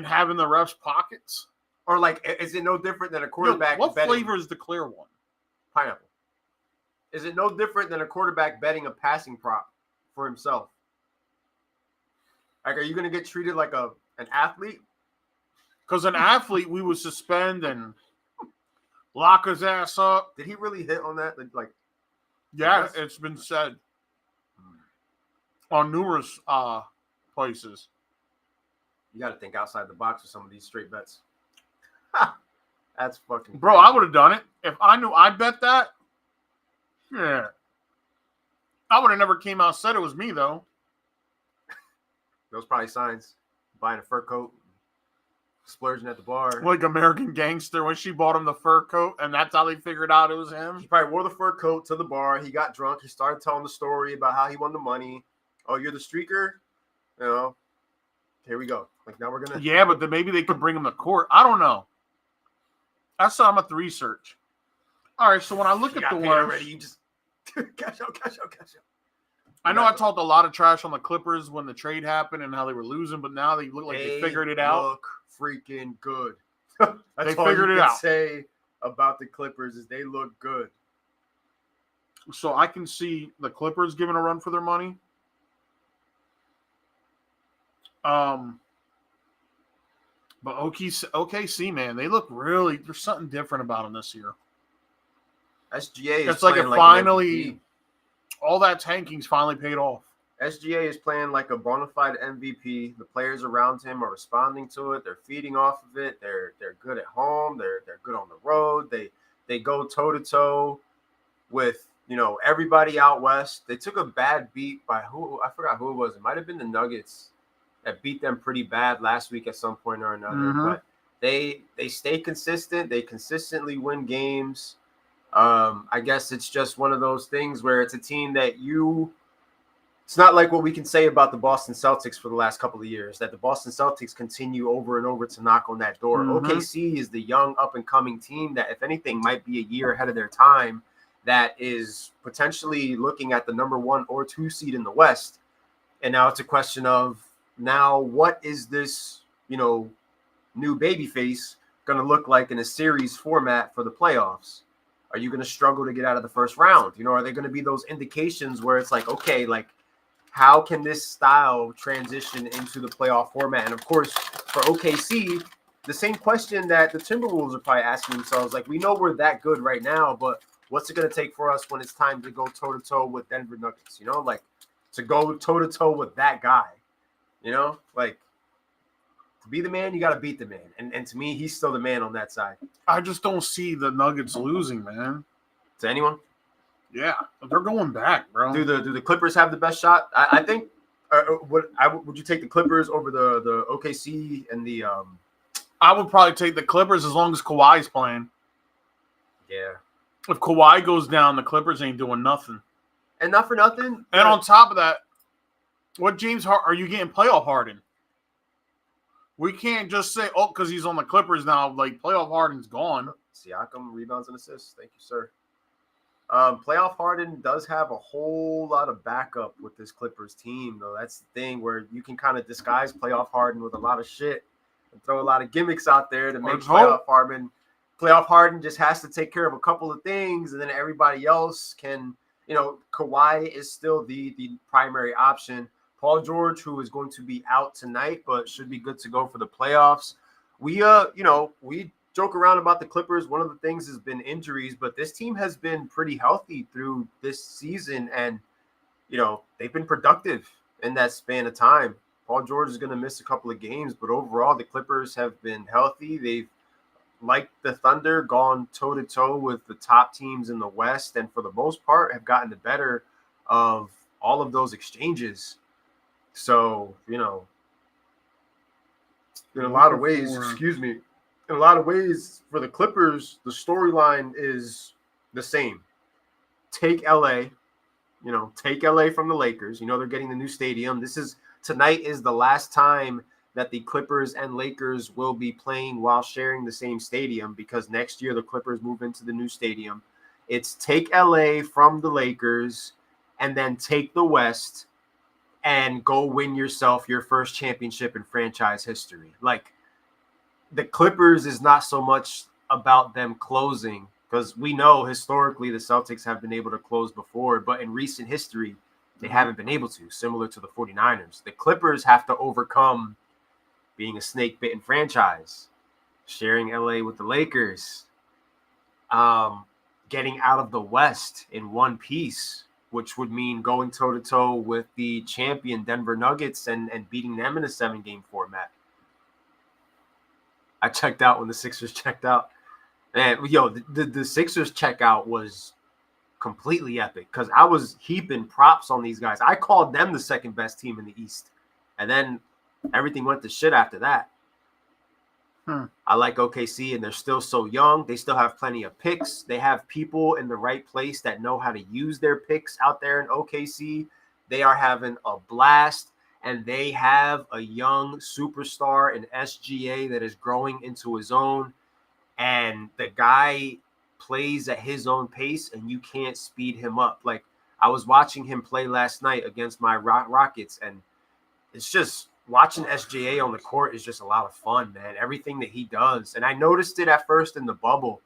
having the refs' pockets? Or is it no different than a quarterback what flavor is the clear one? Pineapple. Is it no different than a quarterback betting a passing prop for himself? Are you going to get treated like an athlete? Because an athlete, we would suspend and lock his ass up. Did he really hit on that? Yeah, it's been said on numerous places. You got to think outside the box with some of these straight bets. That's fucking bro. I would have done it if I knew I'd bet that. Yeah, I would have never came out and said it was me though. Those probably signs. Buying a fur coat, splurging at the bar. Like American Gangster when she bought him the fur coat, and that's how they figured out it was him. He probably wore the fur coat to the bar. He got drunk. He started telling the story about how he won the money. Oh, you're the streaker? You know, here we go. Now we're going to. Yeah, but then maybe they could bring him to court. I don't know. That's how I'm going to research. All right, so when I look at the ones. Already, you just cash out. I know I talked a lot of trash on the Clippers when the trade happened and how they were losing, but now they look like they figured it out. Look freaking good. They figured it out. Say about the Clippers is they look good. So I can see the Clippers giving a run for their money. But OKC, man, they look really. There's something different about them this year. SGA is it's like it finally. All that tanking's finally paid off. SGA is playing like a bona fide MVP. The players around him are responding to it. They're feeding off of it. They're good at home. They're good on the road. They go toe to toe with everybody out west. They took a bad beat by who I forgot who it was. It might have been the Nuggets that beat them pretty bad last week at some point or another. Mm-hmm. But they stay consistent. They consistently win games. I guess it's just one of those things where it's a team that it's not like what we can say about the Boston Celtics for the last couple of years, that the Boston Celtics continue over and over to knock on that door. Mm-hmm. OKC is the young up-and-coming team that, if anything, might be a year ahead of their time, that is potentially looking at the number 1 or 2 seed in the West. And now it's a question of, what is this, new babyface going to look like in a series format for the playoffs? Are you going to struggle to get out of the first round? Are there going to be those indications where it's like, okay, how can this style transition into the playoff format? And of course, for OKC, the same question that the Timberwolves are probably asking themselves, we know we're that good right now, but what's it going to take for us when it's time to go toe-to-toe with Denver Nuggets? To go toe-to-toe with that guy, to be the man, you got to beat the man. And to me, he's still the man on that side. I just don't see the Nuggets losing, man. To anyone? Yeah, they're going back, bro. Do the Clippers have the best shot? I think. Would you take the Clippers over the OKC and the? I would probably take the Clippers as long as Kawhi's playing. Yeah. If Kawhi goes down, the Clippers ain't doing nothing. And not for nothing. And on top of that, what are you getting playoff Harden? We can't just say, because he's on the Clippers now, playoff Harden's gone. Siakam, rebounds and assists. Thank you, sir. Playoff Harden does have a whole lot of backup with this Clippers team, though. That's the thing where you can kind of disguise playoff Harden with a lot of shit and throw a lot of gimmicks out there to make playoff Harden. Playoff Harden just has to take care of a couple of things, and then everybody else can, Kawhi is still the primary option. Paul George, who is going to be out tonight, but should be good to go for the playoffs. We joke around about the Clippers. One of the things has been injuries, but this team has been pretty healthy through this season, and they've been productive in that span of time. Paul George is going to miss a couple of games, but overall the Clippers have been healthy. They've, like the Thunder, gone toe-to-toe with the top teams in the West, and for the most part have gotten the better of all of those exchanges. So, in a lot of ways, in a lot of ways, for the Clippers, the storyline is the same. Take LA, take LA from the Lakers. They're getting the new stadium. Tonight is the last time that the Clippers and Lakers will be playing while sharing the same stadium, because next year the Clippers move into the new stadium. It's take LA from the Lakers and then take the West and go win yourself your first championship in franchise history. Like, the Clippers is not so much about them closing, because we know historically the Celtics have been able to close before, but in recent history, they haven't been able to, similar to the 49ers. The Clippers have to overcome being a snake-bitten franchise, sharing LA with the Lakers, getting out of the West in one piece, which would mean going toe-to-toe with the champion Denver Nuggets and beating them in a 7-game format. I checked out when the Sixers checked out. And, the Sixers checkout was completely epic, because I was heaping props on these guys. I called them the second best team in the East. And then everything went to shit after that. I like OKC, and they're still so young. They still have plenty of picks. They have people in the right place that know how to use their picks out there in OKC. They are having a blast, and they have a young superstar in SGA that is growing into his own. And the guy plays at his own pace, and you can't speed him up. Like, I was watching him play last night against my Rockets, and it's just watching SGA on the court is just a lot of fun, man. Everything that he does. And I noticed it at first in the bubble,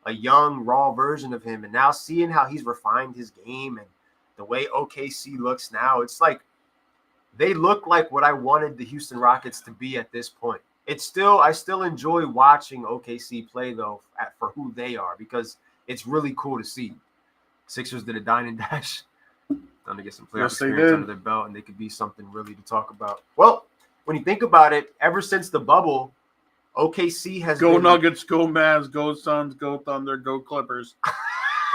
a young, raw version of him. And now seeing how he's refined his game and the way OKC looks now, it's like they look like what I wanted the Houston Rockets to be at this point. I still enjoy watching OKC play, though, for who they are, because it's really cool to see. Sixers did a dine and dash. Time to get some playoff experience under their belt, and they could be something really to talk about. Well, when you think about it, ever since the bubble, OKC has been Nuggets, go Mavs, go Suns, go Thunder, go Clippers.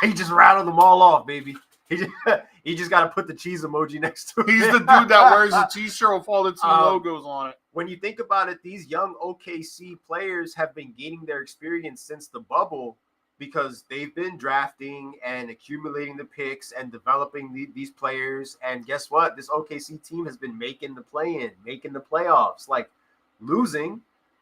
He just rattled them all off, baby. He just got to put the cheese emoji next to it. He's the dude that wears the t-shirt with all the team logos on it. When you think about it, these young OKC players have been gaining their experience since the bubble, because they've been drafting and accumulating the picks and developing these players. And guess what? This OKC team has been making the play-in, making the playoffs, like losing,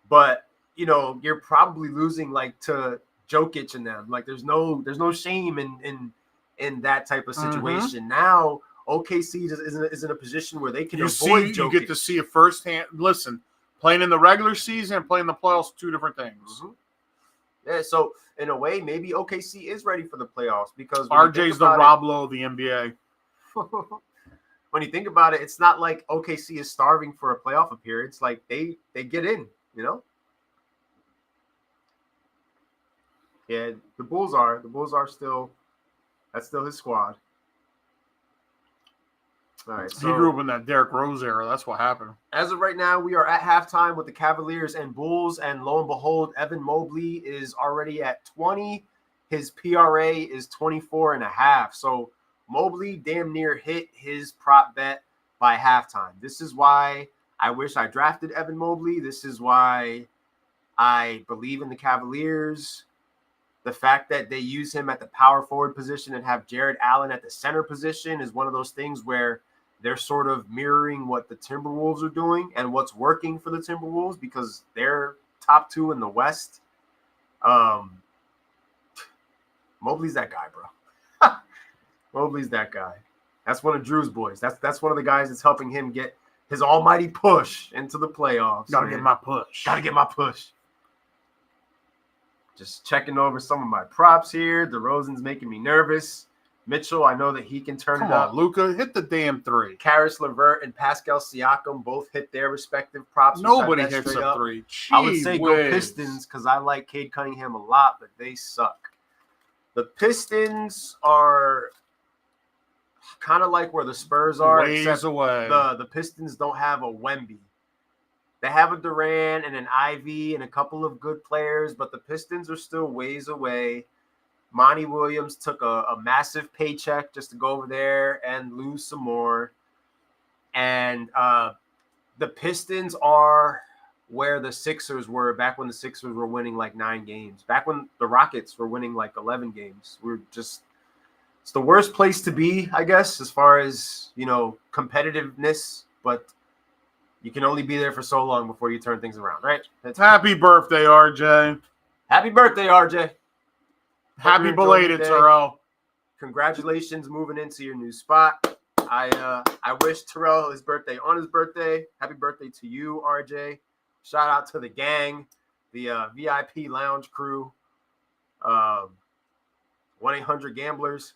but you're probably losing like to Jokic and them. Like, there's no shame in that type of situation. Now OKC is in a position where they can avoid Jokic. You get to see it firsthand. Listen, playing in the regular season and playing in the playoffs, two different things. Yeah, so in a way, maybe OKC is ready for the playoffs, because RJ's the Rob Lowe of the NBA. When you think about it, it's not like OKC is starving for a playoff appearance. Like, they get in, Yeah, the Bulls are still. That's still his squad. All right, so he grew up in that Derrick Rose era. That's what happened. As of right now, we are at halftime with the Cavaliers and Bulls, and lo and behold, Evan Mobley is already at 20. His PRA is 24.5. So Mobley damn near hit his prop bet by halftime. This is why I wish I drafted Evan Mobley. This is why I believe in the Cavaliers. The fact that they use him at the power forward position and have Jared Allen at the center position is one of those things where they're sort of mirroring what the Timberwolves are doing and what's working for the Timberwolves, because they're top 2 in the West. Mobley's that guy, bro. Mobley's that guy. That's one of Drew's boys. That's one of the guys that's helping him get his almighty push into the playoffs. Gotta get my push. Just checking over some of my props here. DeRozan's making me nervous. Mitchell, I know that he can turn it up. Luka, hit the damn 3. Karis LeVert and Pascal Siakam both hit their respective props. Nobody hits a 3. I would say go Pistons, because I like Cade Cunningham a lot, but they suck. The Pistons are kind of like where the Spurs are. Ways away. The Pistons don't have a Wemby. They have a Durant and an Ivy and a couple of good players, but the Pistons are still ways away. Monty Williams took a massive paycheck just to go over there and lose some more. And the Pistons are where the Sixers were back when the Sixers were winning like 9 games, back when the Rockets were winning like 11 games. It's the worst place to be, I guess, as far as, competitiveness, but you can only be there for so long before you turn things around, right? Happy birthday, RJ. Happy birthday, RJ. Happy belated, Terrell. Congratulations moving into your new spot. I wish Terrell his birthday on his birthday. Happy birthday to you, RJ. Shout out to the gang, the VIP lounge crew, 1-800 gamblers.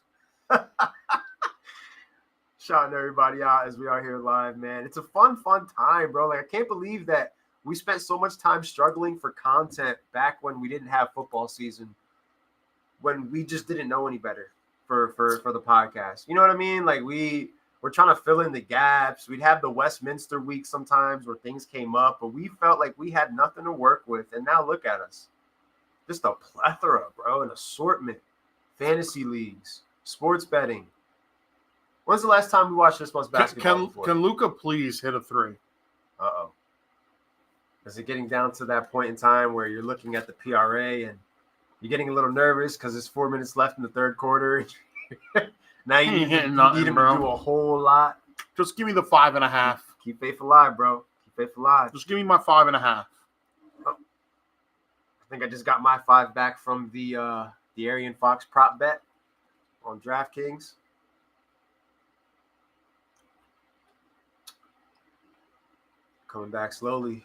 Shouting everybody out as we are here live, man. It's a fun time, bro. Like, I can't believe that we spent so much time struggling for content back when we didn't have football season, when we just didn't know any better for the podcast. You know what I mean? Like, we're trying to fill in the gaps. We'd have the Westminster week sometimes where things came up, but we felt like we had nothing to work with. And now look at us. Just a plethora, bro, an assortment. Fantasy leagues, sports betting. When's the last time we watched this much basketball? Can Luka please hit a 3? Uh-oh. Is it getting down to that point in time where you're looking at the PRA and you're getting a little nervous because there's 4 minutes left in the third quarter? Now you need him to do a whole lot. Just give me the 5.5. Keep faith alive, bro. Keep faith alive. Just give me my 5.5. Oh. I think I just got my 5 back from the Arian Fox prop bet on DraftKings. Coming back slowly.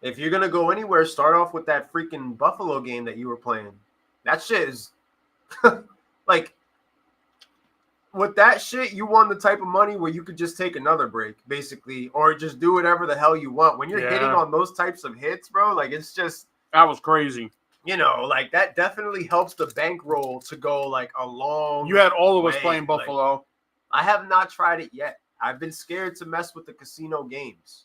If you're going to go anywhere, start off with that freaking Buffalo game that you were playing. That shit is like, with that shit, you won the type of money where you could just take another break, basically, or just do whatever the hell you want. When you're hitting on those types of hits, bro, like, it's just... That was crazy. Like, that definitely helps the bankroll to go, like, a long You had all of us way. playing Buffalo. Like, I have not tried it yet. I've been scared to mess with the casino games.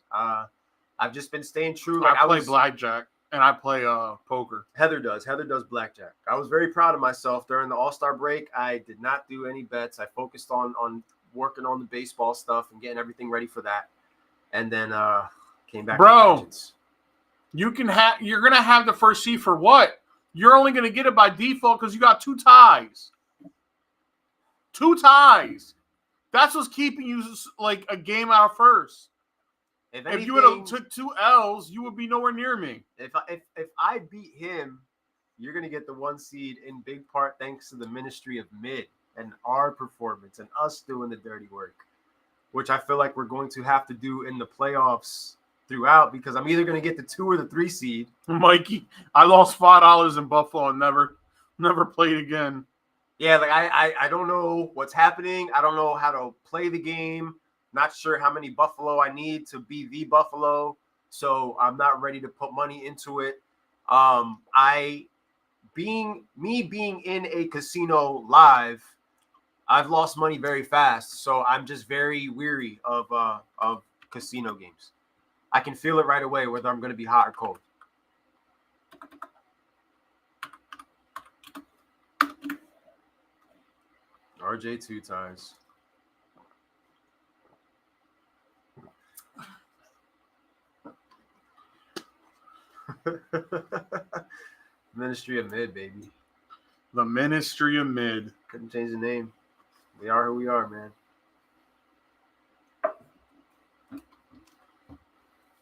I've just been staying true. Like, I play blackjack and I play poker. Heather does blackjack. I was very proud of myself during the All-Star break. I did not do any bets. I focused on working on the baseball stuff and getting everything ready for that. And then came back. Bro, you're gonna have the first seed for what? You're only gonna get it by default because you got 2 ties. 2 ties. That's what's keeping you like a game out of first. If you would have took 2 L's, you would be nowhere near me. If I beat him, you're gonna get the 1 seed in big part thanks to the Ministry of Mid and our performance and us doing the dirty work, which I feel like we're going to have to do in the playoffs throughout, because I'm either gonna get the 2 or the 3 seed. Mikey, I lost $5 in Buffalo and never played again. Yeah, like I don't know what's happening. I don't know how to play the game. Not sure how many Buffalo I need to be the Buffalo. So I'm not ready to put money into it. Being in a casino live, I've lost money very fast. So I'm just very weary of casino games. I can feel it right away whether I'm going to be hot or cold. RJ 2 ties. Ministry of Mid, baby. The Ministry of Mid. Couldn't change the name. We are who we are, man.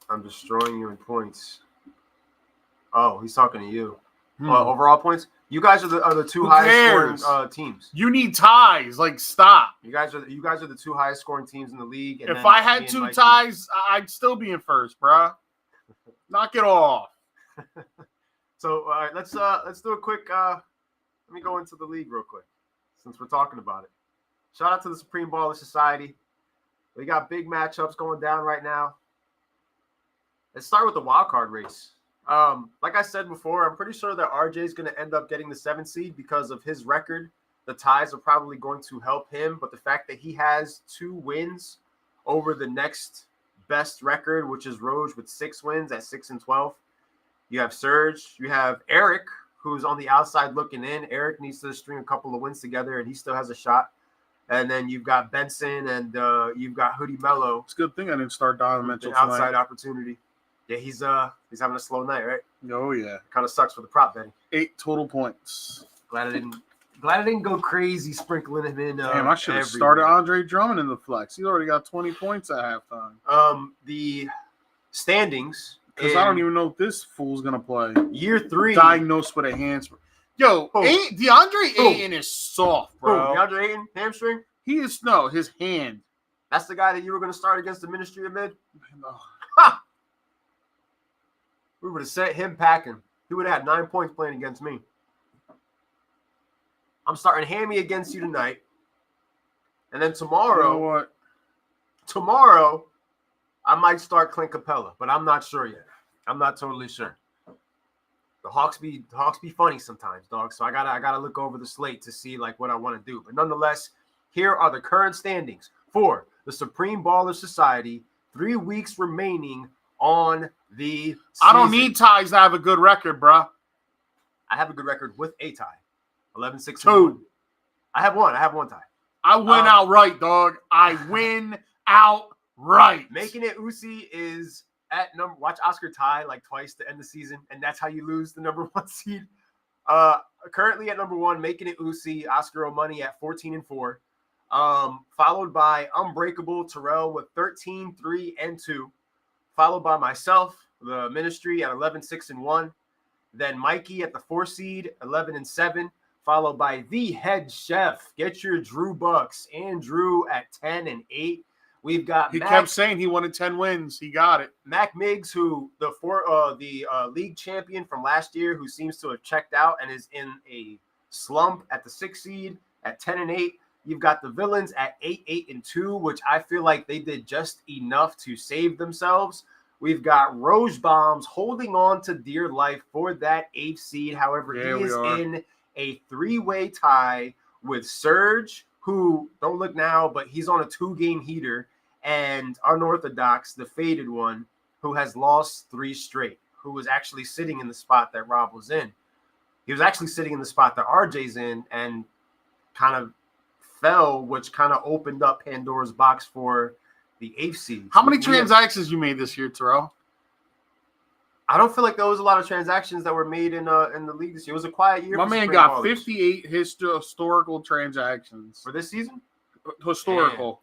I'm destroying you in points. Oh, he's talking to you. Overall points? You guys are the 2 highest scoring teams. You need ties. Like, stop. You guys are the 2 highest scoring teams in the league. And if I had 2 ties, I'd still be in first, bruh. Knock it off. So, all right, let's do a quick. Let me go into the league real quick, since we're talking about it. Shout out to the Supreme Baller Society. We got big matchups going down right now. Let's start with the wild card race. Like I said before, I'm pretty sure that RJ is going to end up getting the 7th seed because of his record. The ties are probably going to help him, but the fact that he has 2 wins over the next best record, which is Roj with 6 wins at 6-12. You have Serge. You have Eric, who's on the outside looking in. Eric needs to string a couple of wins together, and he still has a shot. And then you've got Benson, and you've got Hoodie Mello. It's a good thing I didn't start dialing mental outside opportunity. Yeah, he's having a slow night, right? Oh yeah. Kind of sucks for the prop betting. 8 total points. Glad I didn't go crazy sprinkling him in. Damn, I should have started Andre Drummond in the flex. He already got 20 points at halftime. The standings. Because I don't even know if this fool's gonna play. Year 3. Diagnosed with a hamstring. Yo, DeAndre Ayton is soft, bro. DeAndre Ayton, hamstring? He is his hand. That's the guy that you were gonna start against the Ministry of Mid? No. Ha! We would have sent him packing. He would have had 9 points playing against me. I'm starting Hammy against you tonight. And then tomorrow. You know what? Tomorrow, I might start Clint Capella, but I'm not sure yet. I'm not totally sure. The Hawks be funny sometimes, dog. So I gotta look over the slate to see like what I want to do. But nonetheless, here are the current standings for the Supreme Baller Society. 3 weeks remaining on the season. I don't need ties to have a good record, bro. I have a good record with a tie. 11-6-2. I have one tie. I win outright, dog. I win outright. Making it Uzi is at number. Watch Oscar tie like twice to end the season, and that's how you lose the number 1 seed. Currently at number 1, making it Uzi, Oscar O'Money at 14-4. Followed by Unbreakable Terrell with 13-3-2. Followed by myself, the Ministry at 11-6-1. Then Mikey at the 4 seed, 11-7. Followed by the Head Chef. Get your Drew Bucks. Andrew at 10-8. We've got He kept saying he wanted 10 wins. He got it. Mac Miggs, who the league champion from last year, who seems to have checked out and is in a slump at the 6 seed at 10-8. You've got the Villains at 8-2, which I feel like they did just enough to save themselves. We've got Roche Bombs holding on to dear life for that 8th seed. However, he is in a 3-way tie with Surge, who, don't look now, but he's on a 2-game heater, and Unorthodox, the faded one, who has lost 3 straight, who was actually sitting in the spot that Rob was in. He was actually sitting in the spot that RJ's in and kind of fell, which kind of opened up Pandora's box for the 8th seed. How many transactions you made this year, Terrell? I don't feel like there was a lot of transactions that were made in the league this year. It was a quiet year. My man got 58 historical transactions for this season. Historical. Man.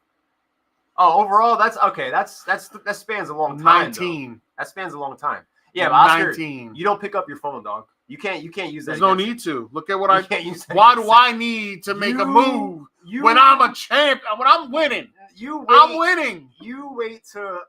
Oh, overall, that's okay. That spans a long time. 19. Though. That spans a long time. Yeah, but Oscar, 19. You don't pick up your phone, dog. You can't use that. There's no need to. Look at what can't use that. Why do I need to make a move when I'm a champ? When I'm winning. I'm winning. You wait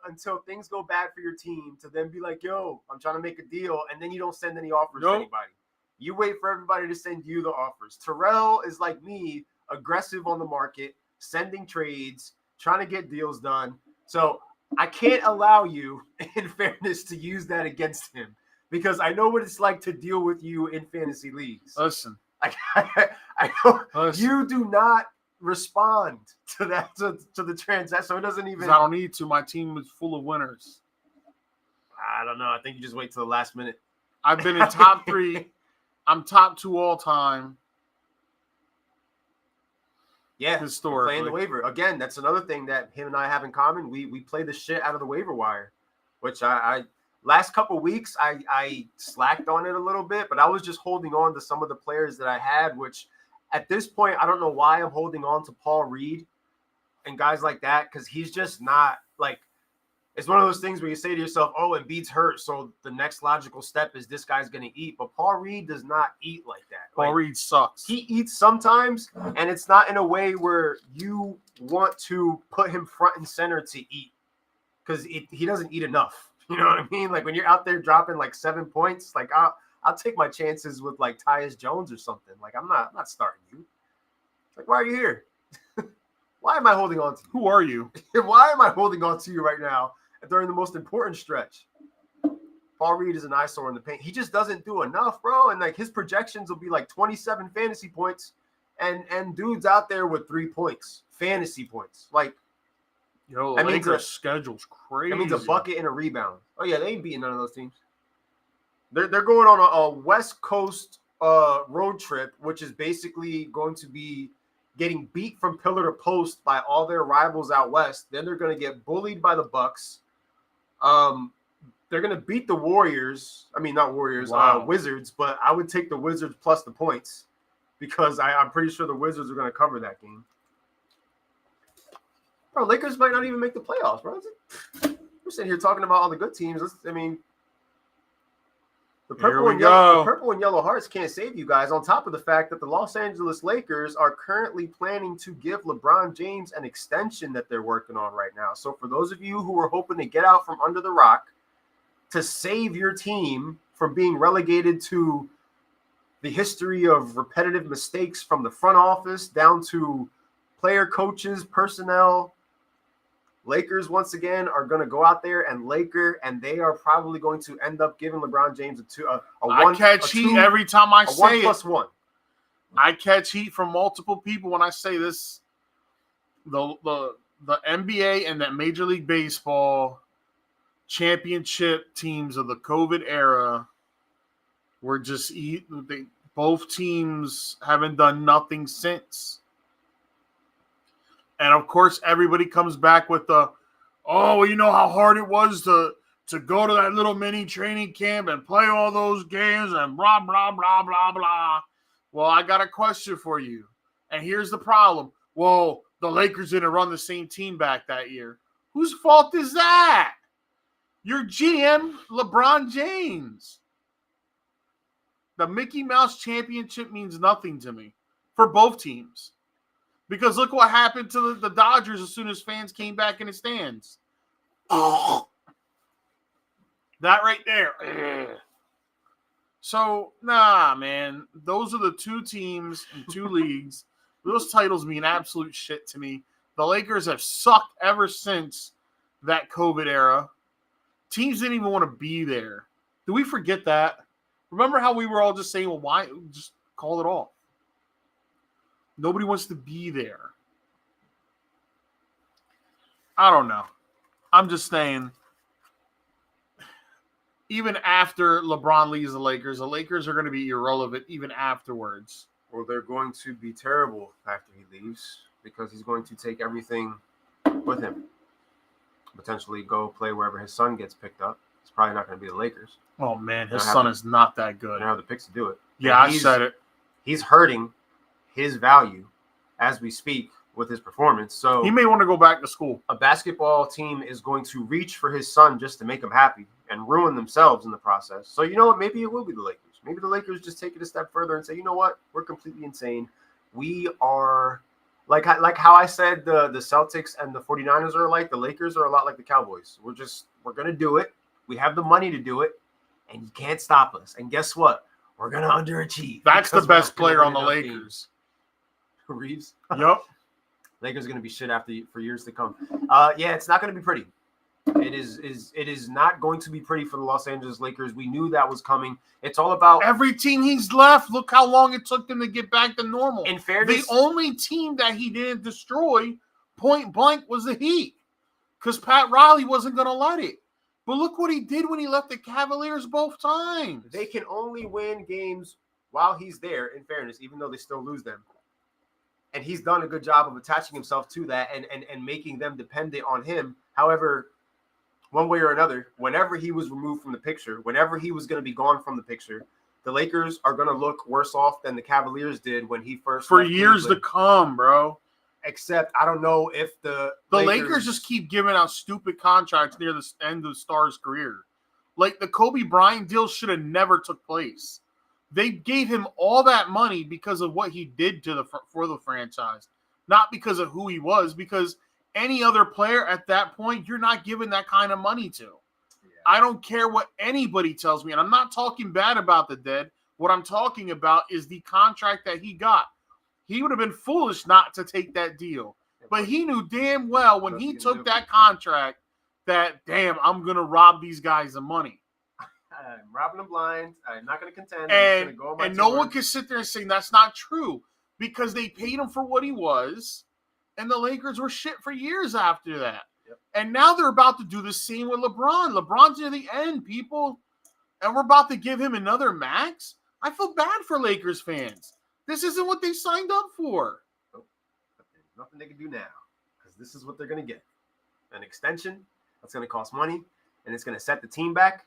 until things go bad for your team to then be like, yo, I'm trying to make a deal, and then you don't send any offers to anybody. You wait for everybody to send you the offers. Terrell is like me, aggressive on the market, sending trades, trying to get deals done. So I can't allow you, in fairness, to use that against him because I know what it's like to deal with you in fantasy leagues. Listen. I know you do not respond to that to the transaction, so it doesn't even. I don't need to. My team is full of winners. I don't know. I think you just wait till the last minute. I've been in top 3. I'm top 2 all time. Yeah, historically playing the waiver again. That's another thing that him and I have in common. We play the shit out of the waiver wire, which I last couple weeks I slacked on it a little bit, but I was just holding on to some of the players that I had, which. At this point, I don't know why I'm holding on to Paul Reed and guys like that because he's just not like it's one of those things where you say to yourself, oh, Embiid's hurt, so the next logical step is this guy's going to eat. But Paul Reed does not eat like that. Paul Reed sucks. He eats sometimes, and it's not in a way where you want to put him front and center to eat because he doesn't eat enough. You know what I mean? Like when you're out there dropping like 7 points, like I'll take my chances with like Tyus Jones or something. Like I'm not starting you. Like why are you here? Why am I holding on to you? Who are you? Why am I holding on to you right now during the most important stretch? Paul Reed is an eyesore in the paint. He just doesn't do enough, bro. And like his projections will be like 27 fantasy points, and dudes out there with 3 points, fantasy points. Like, yo, the Lakers' schedule's crazy. That means a bucket and a rebound. Oh yeah, they ain't beating none of those teams. They're going on a West Coast road trip, which is basically going to be getting beat from pillar to post by all their rivals out west. Then they're going to get bullied by the Bucks. They're going to beat the Warriors. I mean, not Warriors, Wow. Wizards, but I would take the Wizards plus the points because I'm pretty sure the Wizards are going to cover that game. Bro, Lakers might not even make the playoffs, bro. We're sitting here talking about all the good teams. The purple and yellow hearts can't save you guys, on top of the fact that the Los Angeles Lakers are currently planning to give LeBron James an extension that they're working on right now. So for those of you who are hoping to get out from under the rock to save your team from being relegated to the history of repetitive mistakes from the front office down to player, coaches, personnel, Lakers, once again, are going to go out there and they are probably going to end up giving LeBron James I catch heat every time I say it. 1+1. I catch heat from multiple people when I say this. The NBA and that Major League Baseball championship teams of the COVID era were just both teams haven't done nothing since. And of course, everybody comes back with you know how hard it was to go to that little mini training camp and play all those games and blah, blah, blah, blah, blah. Well, I got a question for you. And here's the problem. Well, the Lakers didn't run the same team back that year. Whose fault is that? Your GM, LeBron James. The Mickey Mouse Championship means nothing to me for both teams. Because look what happened to the Dodgers as soon as fans came back in the stands. That right there. So, nah, man. Those are the two teams in two leagues. Those titles mean absolute shit to me. The Lakers have sucked ever since that COVID era. Teams didn't even want to be there. Do we forget that? Remember how we were all just saying, well, why? Just call it off. Nobody wants to be there. I don't know. I'm just saying, even after LeBron leaves the Lakers are going to be irrelevant even afterwards. Well, they're going to be terrible after he leaves because he's going to take everything with him. Potentially go play wherever his son gets picked up. It's probably not going to be the Lakers. Oh, man, his son is not that good. They don't have the picks to do it. Yeah, I said it. He's hurting his value as we speak with his performance. So he may want to go back to school. A basketball team is going to reach for his son just to make him happy and ruin themselves in the process. So you know what? Maybe it will be the Lakers. Maybe the Lakers just take it a step further and say, you know what? We're completely insane. We are like how I said the Celtics and the 49ers are alike. The Lakers are a lot like the Cowboys. We're going to do it. We have the money to do it, and you can't stop us. And guess what? We're going to underachieve. That's the best player on the Lakers. Reeves? Yep. Lakers are going to be shit for years to come. Yeah, it's not going to be pretty. It is not going to be pretty for the Los Angeles Lakers. We knew that was coming. It's all about every team he's left. Look how long it took them to get back to normal. In fairness, the only team that he didn't destroy point blank was the Heat, because Pat Riley wasn't going to let it. But look what he did when he left the Cavaliers both times. They can only win games while he's there, in fairness, even though they still lose them. And he's done a good job of attaching himself to that and making them dependent on him. However, one way or another, whenever he was removed from the picture, whenever he was going to be gone from the picture, the Lakers are going to look worse off than the Cavaliers did when he first for years Cleveland. To come, bro. Except I don't know if the Lakers just keep giving out stupid contracts near the end of the star's career. Like the Kobe Bryant deal should have never took place. They gave him all that money because of what he did for the franchise, not because of who he was. Because any other player at that point, you're not giving that kind of money to. Yeah. I don't care what anybody tells me, and I'm not talking bad about the dead. What I'm talking about is the contract that he got. He would have been foolish not to take that deal. But he knew damn well when he took that contract that, damn, I'm going to rob these guys of money. I'm robbing them blind. I'm not going to contend. And no one can sit there and say that's not true because they paid him for what he was, and the Lakers were shit for years after that. Yep. And now they're about to do the same with LeBron. LeBron's near the end, people, and we're about to give him another max. I feel bad for Lakers fans. This isn't what they signed up for. Nope. There's nothing they can do now because this is what they're going to get. An extension that's going to cost money. and it's going to set the team back.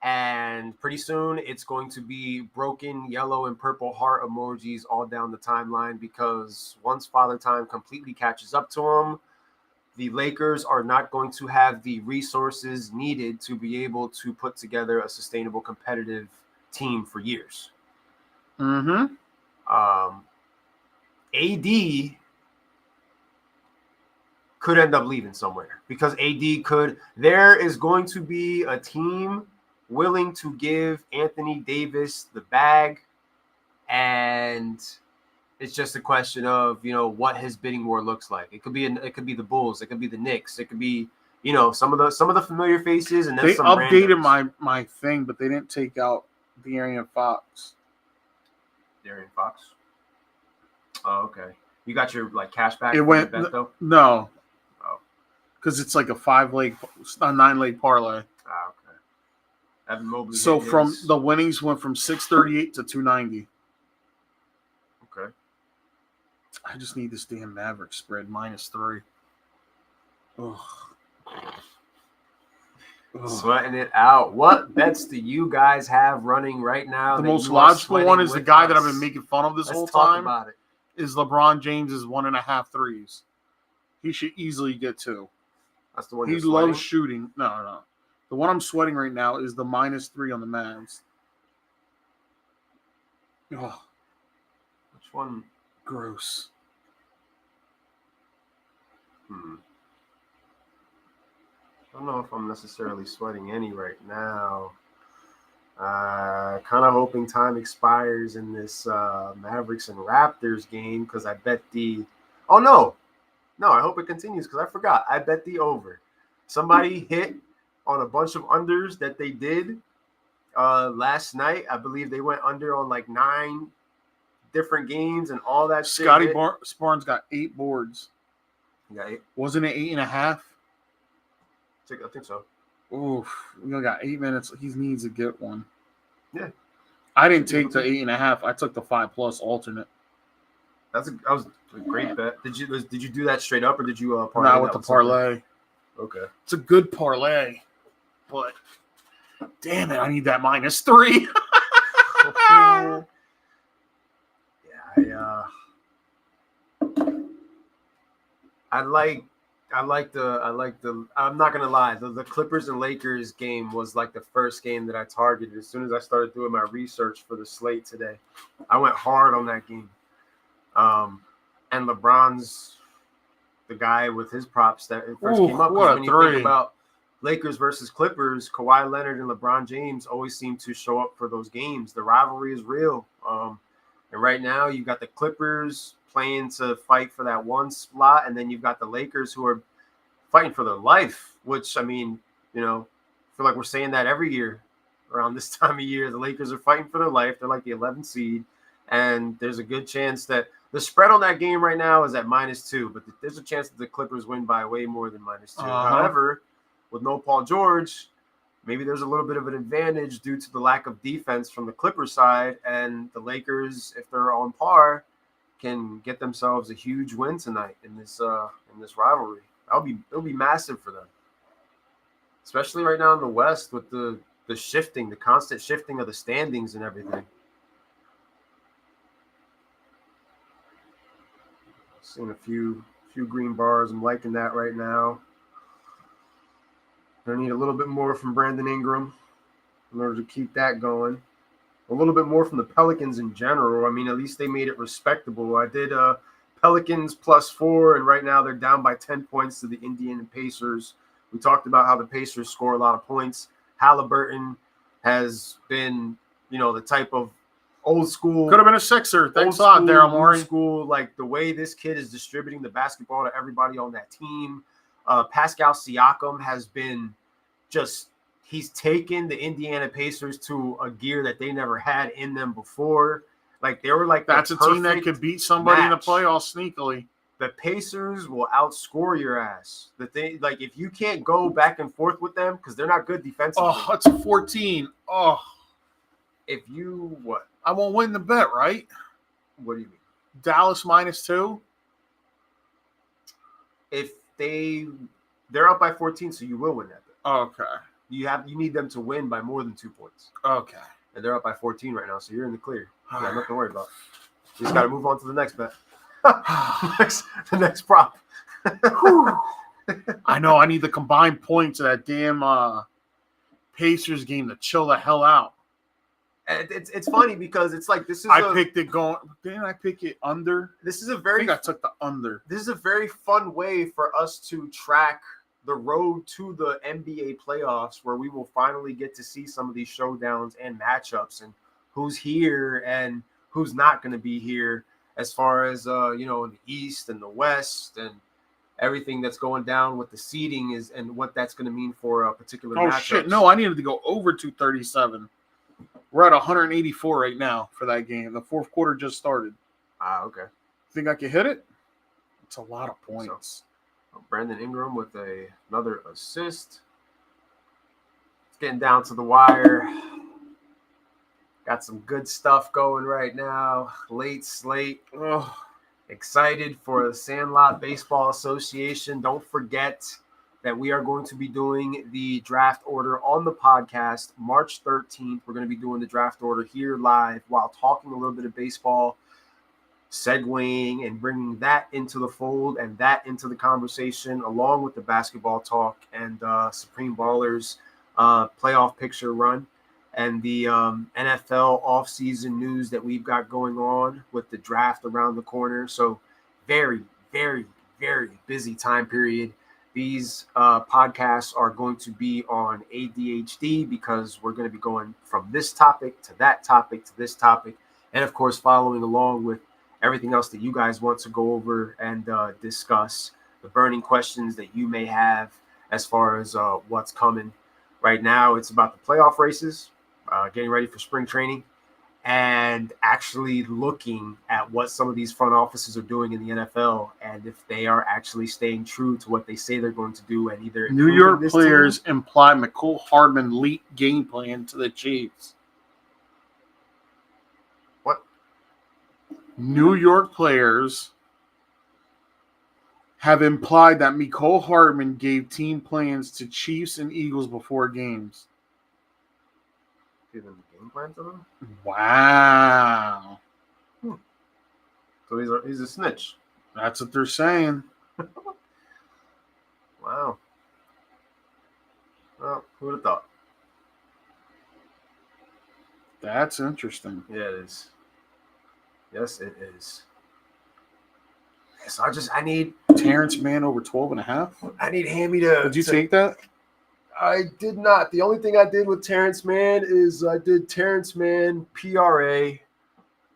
And pretty soon it's going to be broken yellow and purple heart emojis all down the timeline, because once Father Time completely catches up to them, the Lakers are not going to have the resources needed to be able to put together a sustainable competitive team for years. Mm-hmm. AD could end up leaving somewhere, because there is going to be a team willing to give Anthony Davis the bag, and it's just a question of, what his bidding war looks like. It could be the Bulls, it could be the Knicks, it could be, some of the familiar faces, and then they some updated randoms. my thing, but they didn't take out De'Aaron Fox. De'Aaron Fox. Oh, okay. You got your cash back? It went bet, though? No. Oh, because it's like a 9-leg parlay. Ah, okay. Evan Mobley. So the winnings went from 638 to 290. Okay. I just need this damn Maverick spread -3. Ugh. Sweating it out. What bets do you guys have running right now? The most logical one is the guy that I've been making fun of this whole time. About it. Is LeBron James's 1.5 threes. He should easily get 2. That's the one he loves shooting. No. The one I'm sweating right now is the -3 on the Mavs. Oh. Which one? Gross. I don't know if I'm necessarily sweating any right now. Kind of hoping time expires in this Mavericks and Raptors game, because I bet oh, no, I hope it continues, because I forgot. I bet the over. Somebody hit on a bunch of unders that they did last night. I believe they went under on 9 different games and all that shit. Scotty Barnes got 8 boards. He got 8? Wasn't it 8.5? I think so. Oof. We only got 8 minutes. He needs to get one. Yeah. I didn't take the 8.5. I took the 5+ alternate. That was a great bet. Did you do that straight up, or did you parlay? Not with the parlay. Okay. It's a good parlay, but damn it, I need that -3. Yeah, I like the I'm not gonna lie, the Clippers and Lakers game was the first game that I targeted as soon as I started doing my research for the slate today. I went hard on that game. And LeBron's the guy with his props that first came up. When you think about Lakers versus Clippers, Kawhi Leonard and LeBron James always seem to show up for those games. The rivalry is real. And right now you've got the Clippers playing to fight for that one spot, and then you've got the Lakers who are fighting for their life, which, I mean, I feel like we're saying that every year around this time of year. The Lakers are fighting for their life. They're like the 11th seed, and there's a good chance that the spread on that game right now is at -2, but there's a chance that the Clippers win by way more than -2. However, with no Paul George, maybe there's a little bit of an advantage due to the lack of defense from the Clippers side, and the Lakers, if they're on par, can get themselves a huge win tonight in this rivalry. It'll be massive for them, especially right now in the West with the constant shifting of the standings and everything. Seeing a few green bars. I'm liking that right now. I need a little bit more from Brandon Ingram in order to keep that going. A little bit more from the Pelicans in general. I mean, at least they made it respectable. I did Pelicans +4, and right now they're down by 10 points to the Indiana Pacers. We talked about how the Pacers score a lot of points. Halliburton has been, the type of old school. Could have been a Sixer. Thanks a lot, Daryl Morey. Old school, the way this kid is distributing the basketball to everybody on that team. Pascal Siakam has been he's taken the Indiana Pacers to a gear that they never had in them before. They were that's a team that could beat somebody in the playoffs sneakily. The Pacers will outscore your ass. The thing, if you can't go back and forth with them because they're not good defensively. Oh, it's a 14. Oh, if you what? I won't win the bet, right? What do you mean? Dallas -2. If they're up by 14, so you will win that bet. Okay. You need them to win by more than 2 points. Okay. And they're up by 14 right now, so you're in the clear. You got nothing to worry about. You just got to move on to the next bet. the next prop. I know. I need the combined points of that damn Pacers game to chill the hell out. It's funny because it's like this is. I picked it going. Didn't I pick it under? This is a very. I think I took the under. This is a very fun way for us to track the road to the NBA playoffs, where we will finally get to see some of these showdowns and matchups, and who's here and who's not going to be here, as far as in the East and the West and everything that's going down with the seeding is and what that's going to mean for a particular matchup. Oh shit! No, I needed to go over 237. We're at 184 right now for that game. The fourth quarter just started. Okay. Think I can hit it? It's a lot of points. So, Brandon Ingram with another assist. It's getting down to the wire. Got some good stuff going right now. Late slate. Excited for the Sandlot Baseball Association. Don't forget that we are going to be doing the draft order on the podcast March 13th. We're going to be doing the draft order here live while talking a little bit of baseball, segueing and bringing that into the fold and that into the conversation, along with the basketball talk and Supreme Ballers playoff picture run and the NFL offseason news that we've got going on with the draft around the corner. So very, very, very busy time period. These podcasts are going to be on ADHD because we're going to be going from this topic to that topic to this topic. And, of course, following along with everything else that you guys want to go over and discuss, the burning questions that you may have as far as what's coming. Right now, it's about the playoff races, getting ready for spring training, and actually looking at what some of these front offices are doing in the NFL and if they are actually staying true to what they say they're going to do. And either New York players imply McCole Hardman leaked game plan to the Chiefs. What? New York players have implied that McCole Hardman gave team plans to Chiefs and Eagles before games. Give them the game plan to them? Wow. So he's a snitch. That's what they're saying. Wow. Well, who would have thought? That's interesting. Yeah, it is. Yes, it is. So I need Terrence Mann over 12.5. I need Hammy to. Did you take that? I did not. The only thing I did with Terrence Mann is I did Terrence Mann PRA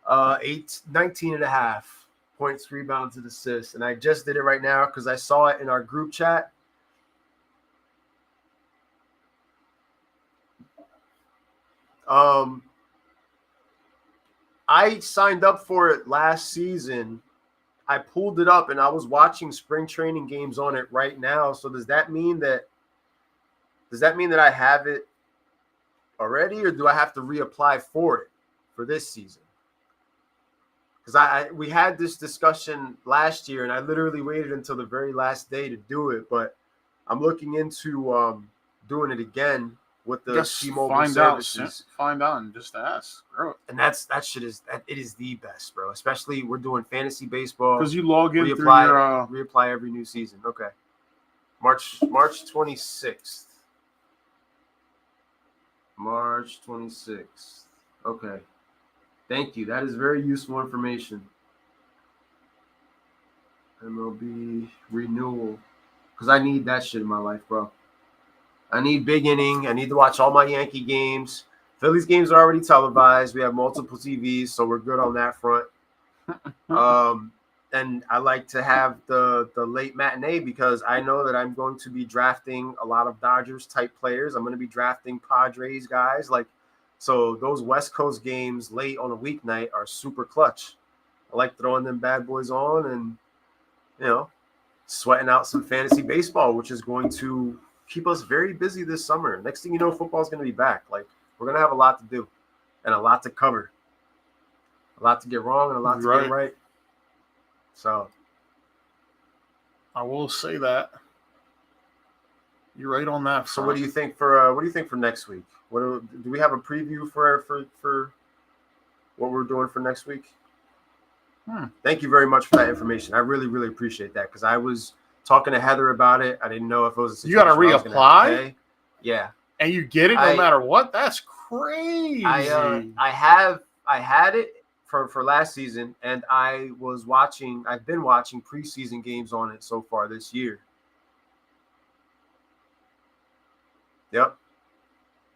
19.5 points, rebounds, and assists. And I just did it right now because I saw it in our group chat. I signed up for it last season. I pulled it up and I was watching spring training games on it right now. So does that mean that I have it already, or do I have to reapply for it for this season? Because we had this discussion last year and I literally waited until the very last day to do it, but I'm looking into doing it again with the T-Mobile services. Find out and just ask. Bro. And it is the best, bro. Especially we're doing fantasy baseball. Because you log in reapply every new season. Okay. March 26th. March 26th. Okay. Thank you. That is very useful information. MLB renewal. Because I need that shit in my life, bro. I need big inning. I need to watch all my Yankee games. Phillies games are already televised. We have multiple TVs, so we're good on that front. And I like to have the late matinee because I know that I'm going to be drafting a lot of Dodgers type players. I'm going to be drafting Padres guys. So those West Coast games late on a weeknight are super clutch. I like throwing them bad boys on and, sweating out some fantasy baseball, which is going to keep us very busy this summer. Next thing you know, football is going to be back. We're going to have a lot to do and a lot to cover, a lot to get wrong and a lot to get right. So I will say that You're right on that. So what do you think for next week? Do we have a preview for what we're doing for next week? Thank you very much for that information. I really, really appreciate that because I was talking to Heather about it. I didn't know if it was a situation. You got to reapply? Yeah. And you get it no matter what? That's crazy. I had it for last season, and I've been watching preseason games on it so far this year. Yep.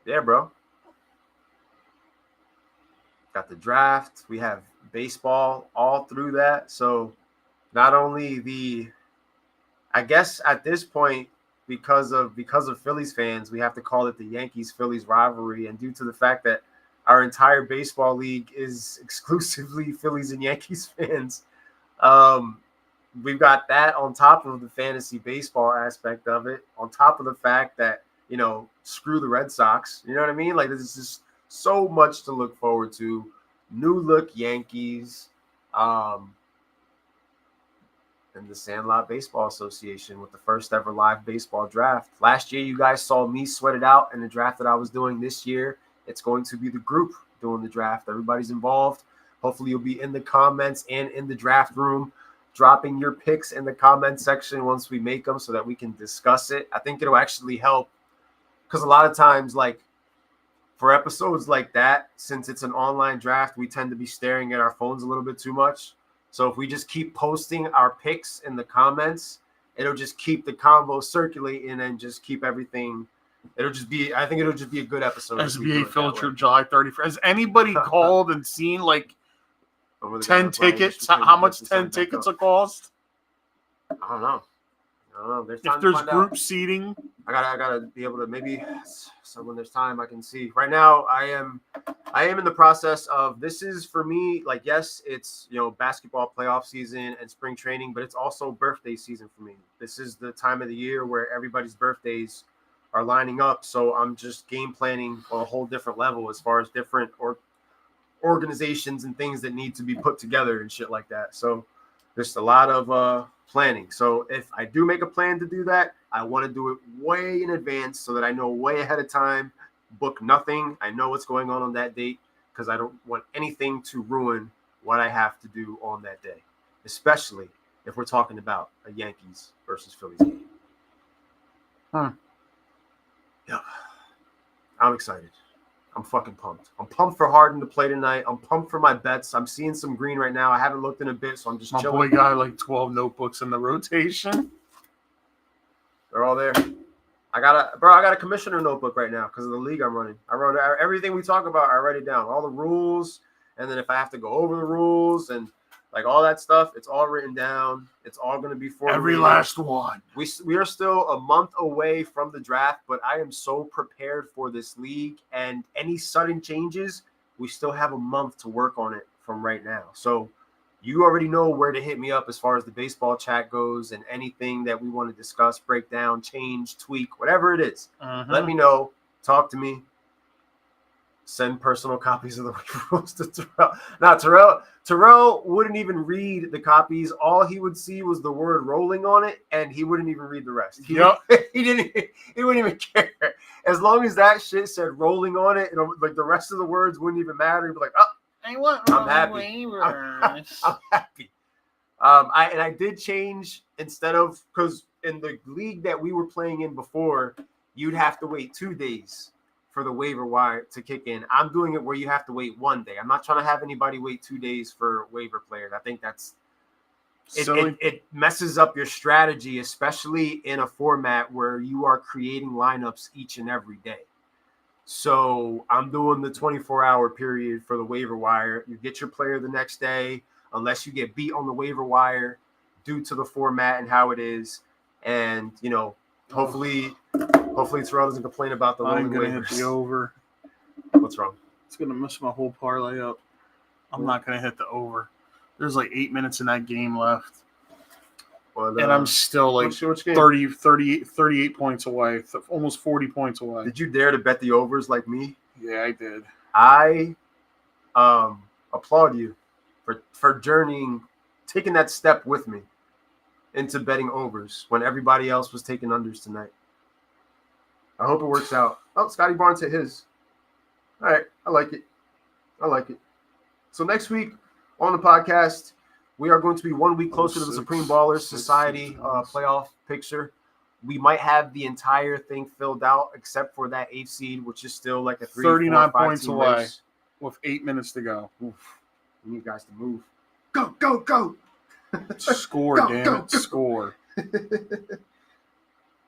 Yeah, bro. Got the draft. We have baseball all through that. So not only I guess at this point, because of Phillies fans, we have to call it the Yankees-Phillies rivalry. And due to the fact that our entire baseball league is exclusively Phillies and Yankees fans, we've got that on top of the fantasy baseball aspect of it, on top of the fact that, screw the Red Sox. You know what I mean? Like, there's just so much to look forward to. New look Yankees, and the Sandlot Baseball Association with the first ever live baseball draft. Last year, you guys saw me sweat it out in the draft that I was doing. This year, it's going to be the group doing the draft. Everybody's involved. Hopefully, you'll be in the comments and in the draft room, dropping your picks in the comment section once we make them so that we can discuss it. I think it'll actually help because a lot of times, like, for episodes like that, since it's an online draft, we tend to be staring at our phones a little bit too much. So if we just keep posting our picks in the comments, it'll just keep the convo circulating and just keep everything. I think it'll just be a good episode. SBA Field Trip July 31st. Has anybody called and seen like 10 tickets? How much 10 tickets will cost? I don't know. If there's group seating, I gotta be able to maybe. So when there's time, I can see. Right now, I am in the process of. This is for me. Like, yes, it's basketball playoff season and spring training, but it's also birthday season for me. This is the time of the year where everybody's birthdays are lining up. So I'm just game planning on a whole different level as far as different organizations and things that need to be put together and shit like that. So there's a lot of planning. So if I do make a plan to do that, I want to do it way in advance so that I know way ahead of time, book nothing. I know what's going on that date because I don't want anything to ruin what I have to do on that day, especially if we're talking about a Yankees versus Phillies game. Yeah. I'm excited. I'm fucking pumped. I'm pumped for Harden to play tonight. I'm pumped for my bets. I'm seeing some green right now. I haven't looked in a bit, so I'm just chilling. My boy got like 12 notebooks in the rotation. They're all there. I got a commissioner notebook right now because of the league I'm running. I wrote everything we talk about. I write it down, all the rules, and then if I have to go over the rules and like all that stuff, it's all written down. It's all going to be for every last one. We are still a month away from the draft, but I am so prepared for this league. And any sudden changes, we still have a month to work on it from right now. So you already know where to hit me up as far as the baseball chat goes and anything that we want to discuss, break down, change, tweak, whatever it is. Let me know. Talk to me. Send personal copies of the rules to Terrell. Now, Terrell wouldn't even read the copies. All he would see was the word rolling on it, and he wouldn't even read the rest. He wouldn't even care. As long as that shit said rolling on it, like the rest of the words wouldn't even matter. He'd be like, I'm happy. I'm happy. I did change instead of, because in the league that we were playing in before, you'd have to wait 2 days for the waiver wire to kick in. I'm doing it where you have to wait 1 day. I'm not trying to have anybody wait 2 days for waiver players. I think it messes up your strategy, especially in a format where you are creating lineups each and every day. So I'm doing the 24-hour period for the waiver wire. You get your player the next day, unless you get beat on the waiver wire due to the format and how it is. And, hopefully Terrell doesn't complain about the rolling waivers. I'm going to hit the over. What's wrong? It's going to mess my whole parlay up. I'm not going to hit the over. There's like 8 minutes in that game left. Well, and I'm still like 38 points away, almost 40 points away. Did you dare to bet the overs like me? Yeah, I did. I applaud you for taking that step with me into betting overs when everybody else was taking unders tonight. I hope it works out. Oh, Scotty Barnes hit his. All right. I like it. So next week on the podcast, we are going to be 1 week closer to the Supreme Ballers Society playoff picture. We might have the entire thing filled out except for that 8th seed, which is still like a 39 points away race. With 8 minutes to go. Oof. We need guys to move. Go, go, go. Score, go, damn it. Go. Score.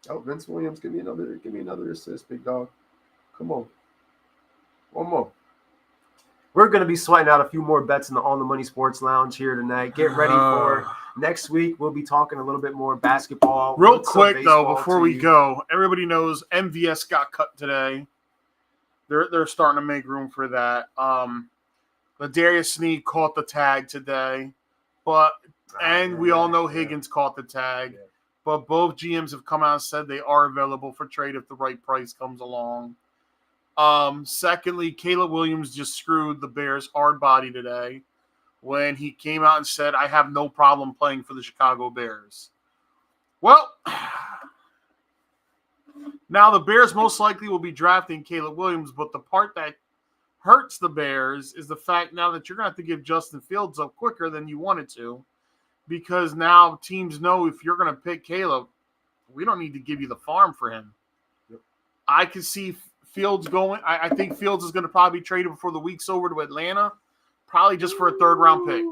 Oh, Vince Williams, give me another assist, big dog. Come on. One more. We're going to be sweating out a few more bets in the On the Money Sports Lounge here tonight. Get ready for next week. We'll be talking a little bit more basketball. Real quick, though, before we go, everybody knows MVS got cut today. They're starting to make room for that. Darius Sneed caught the tag today, and we all know Higgins caught the tag. Yeah. But both GMs have come out and said they are available for trade if the right price comes along. Secondly, Caleb Williams just screwed the Bears hard body today when he came out and said, I have no problem playing for the Chicago Bears. Well, now the Bears most likely will be drafting Caleb Williams, but the part that hurts the Bears is the fact now that you're going to have to give Justin Fields up quicker than you wanted to, because now teams know if you're going to pick Caleb, we don't need to give you the farm for him. Yep. I can see Fields going. I think Fields is going to probably be traded before the week's over to Atlanta, probably just for a third-round pick.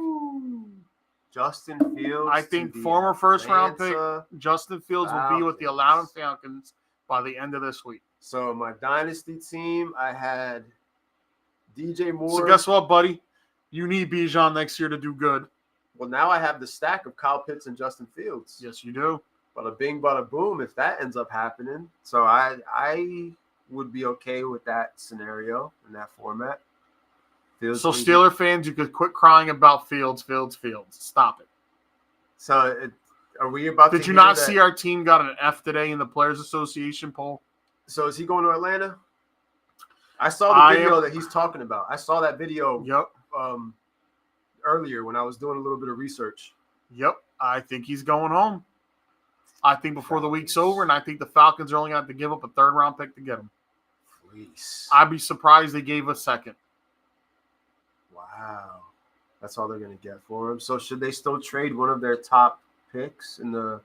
Justin Fields. I think former first-round pick Justin Fields will be with the Atlanta Falcons by the end of this week. So my dynasty team, I had DJ Moore. So guess what, buddy? You need Bijan next year to do good. Well, now I have the stack of Kyle Pitts and Justin Fields. Yes, you do. Bada bing, bada boom, if that ends up happening. So I would be okay with that scenario in that format. So Steeler fans, you could quit crying about Fields. Stop it. So are we about Did you not see our team got an F today in the Players Association poll? So is he going to Atlanta? I saw the video that he's talking about. I saw that video earlier when I was doing a little bit of research. Yep. I think he's going home. I think before the week's over, and I think the Falcons are only going to have to give up a third-round pick to get him. Please. I'd be surprised they gave a second. Wow. That's all they're going to get for him. So should they still trade one of their top picks in the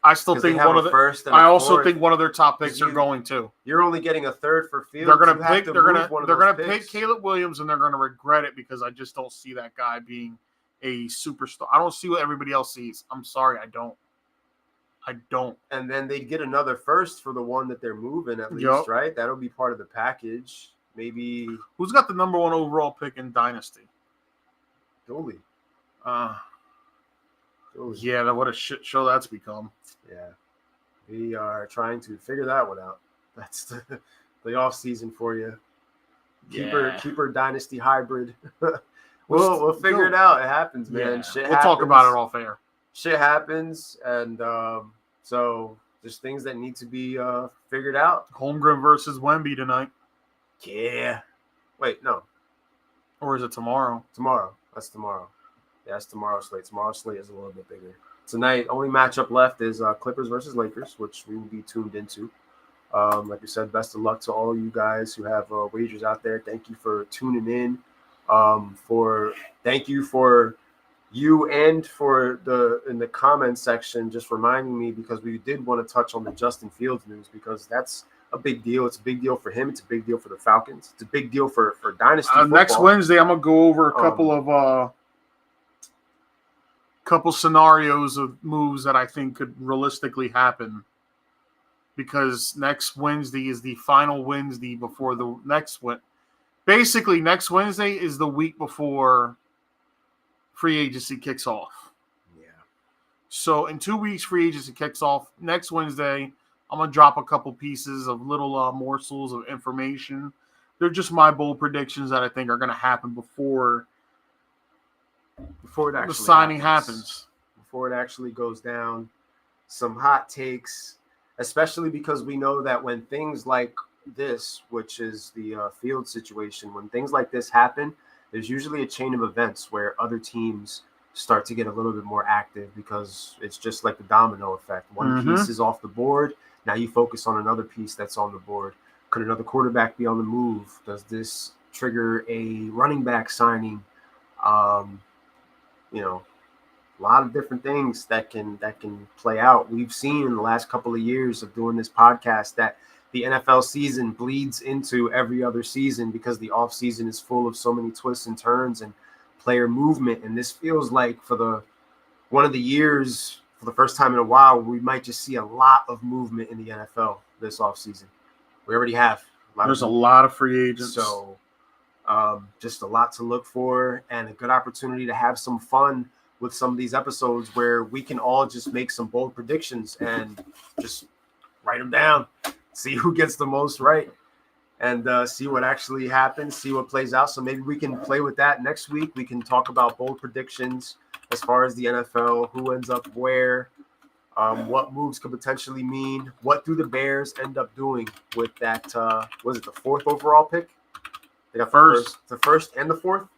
I still think one of the first and I also fourth. Think one of their top picks are going to. You're only getting a third for Fields. They're going to pick. They're going to pick Caleb Williams, and they're going to regret it because I just don't see that guy being a superstar. I don't see what everybody else sees. I'm sorry, I don't. And then they'd get another first for the one that they're moving at least, right? That'll be part of the package. Maybe who's got the number 1 overall pick in Dynasty? Dooley. Yeah, what a shit show that's become. Yeah. We are trying to figure that one out. That's the off season for you. Keeper dynasty hybrid. we'll figure it out. It happens, man. Yeah. We'll talk about it all fair. Shit happens, and so there's things that need to be figured out. Holmgren versus Wemby tonight. Yeah. Wait, no. Or is it tomorrow? Tomorrow. That's tomorrow. Yeah, that's tomorrow's slate. Tomorrow's slate is a little bit bigger. Tonight, only matchup left is Clippers versus Lakers, which we will be tuned into. Like we said, best of luck to all you guys who have wagers out there. Thank you for tuning in. Thank you for you and for in the comments section just reminding me, because we did want to touch on the Justin Fields news, because that's a big deal. It's a big deal for him. It's a big deal for the Falcons. It's a big deal for Dynasty football. Next Wednesday, I'm going to go over a couple scenarios of moves that I think could realistically happen, because next Wednesday is the final Wednesday before the next one. Basically, next Wednesday is the week before free agency kicks off. Yeah. So in 2 weeks, free agency kicks off. Next Wednesday, I'm going to drop a couple pieces of little morsels of information. They're just my bold predictions that I think are going to happen before it actually the signing happens. Before it actually goes down. Some hot takes, especially because we know that when things like this, which is the field situation, when things like this happen, there's usually a chain of events where other teams start to get a little bit more active, because it's just like the domino effect. One piece is off the board, Now you focus on another piece that's on the board. Could another quarterback be on the move? Does this trigger a running back signing? You know, a lot of different things that can play out. We've seen in the last couple of years of doing this podcast that the NFL season bleeds into every other season because the off season is full of so many twists and turns and player movement. And this feels like for one of the years, for the first time in a while, we might just see a lot of movement in the NFL this off season. We already have. There's a lot of free agents. So just a lot to look for and a good opportunity to have some fun with some of these episodes where we can all just make some bold predictions and just write them down, see who gets the most right, and see what actually happens, see what plays out. So maybe we can play with that next week. We can talk about bold predictions as far as the NFL, who ends up where, what moves could potentially mean. What do the Bears end up doing with that? Was it the 4th overall pick? They got the first and the 4th?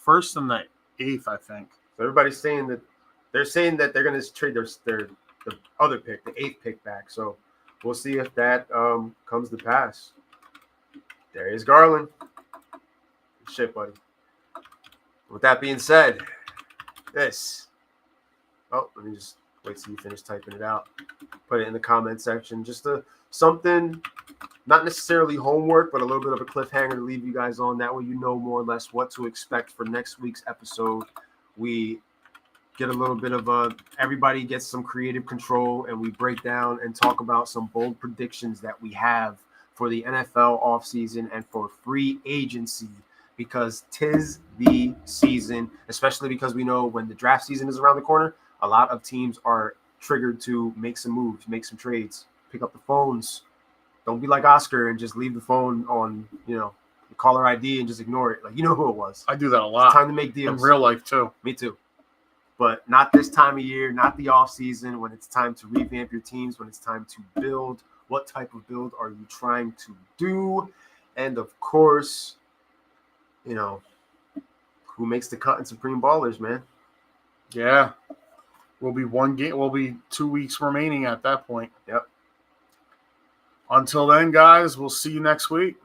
First and the 8th, I think. So everybody's saying that they're going to trade the other pick, the 8th pick back. So we'll see if that comes to pass. Darius Garland. Shit, buddy. With that being said, let me just wait till you finish typing it out. Put it in the comment section. Just something, not necessarily homework, but a little bit of a cliffhanger to leave you guys on. That way you know more or less what to expect for next week's episode. We get a little bit of everybody gets some creative control, and we break down and talk about some bold predictions that we have for the NFL offseason and for free agency, because 'tis the season, especially because we know when the draft season is around the corner, a lot of teams are triggered to make some moves, make some trades, pick up the phones. Don't be like Oscar and just leave the phone on, the caller ID and just ignore it. Like, you know who it was. I do that a lot. It's time to make deals. In real life, too. Me too. But not this time of year, not the off season, when it's time to revamp your teams, when it's time to build. What type of build are you trying to do? And, of course, who makes the cut in Supreme Ballers, man? Yeah. We'll be 2 weeks remaining at that point. Yep. Until then, guys, we'll see you next week.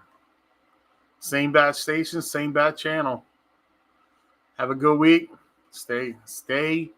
Same bat station, same bat channel. Have a good week. Stay safe.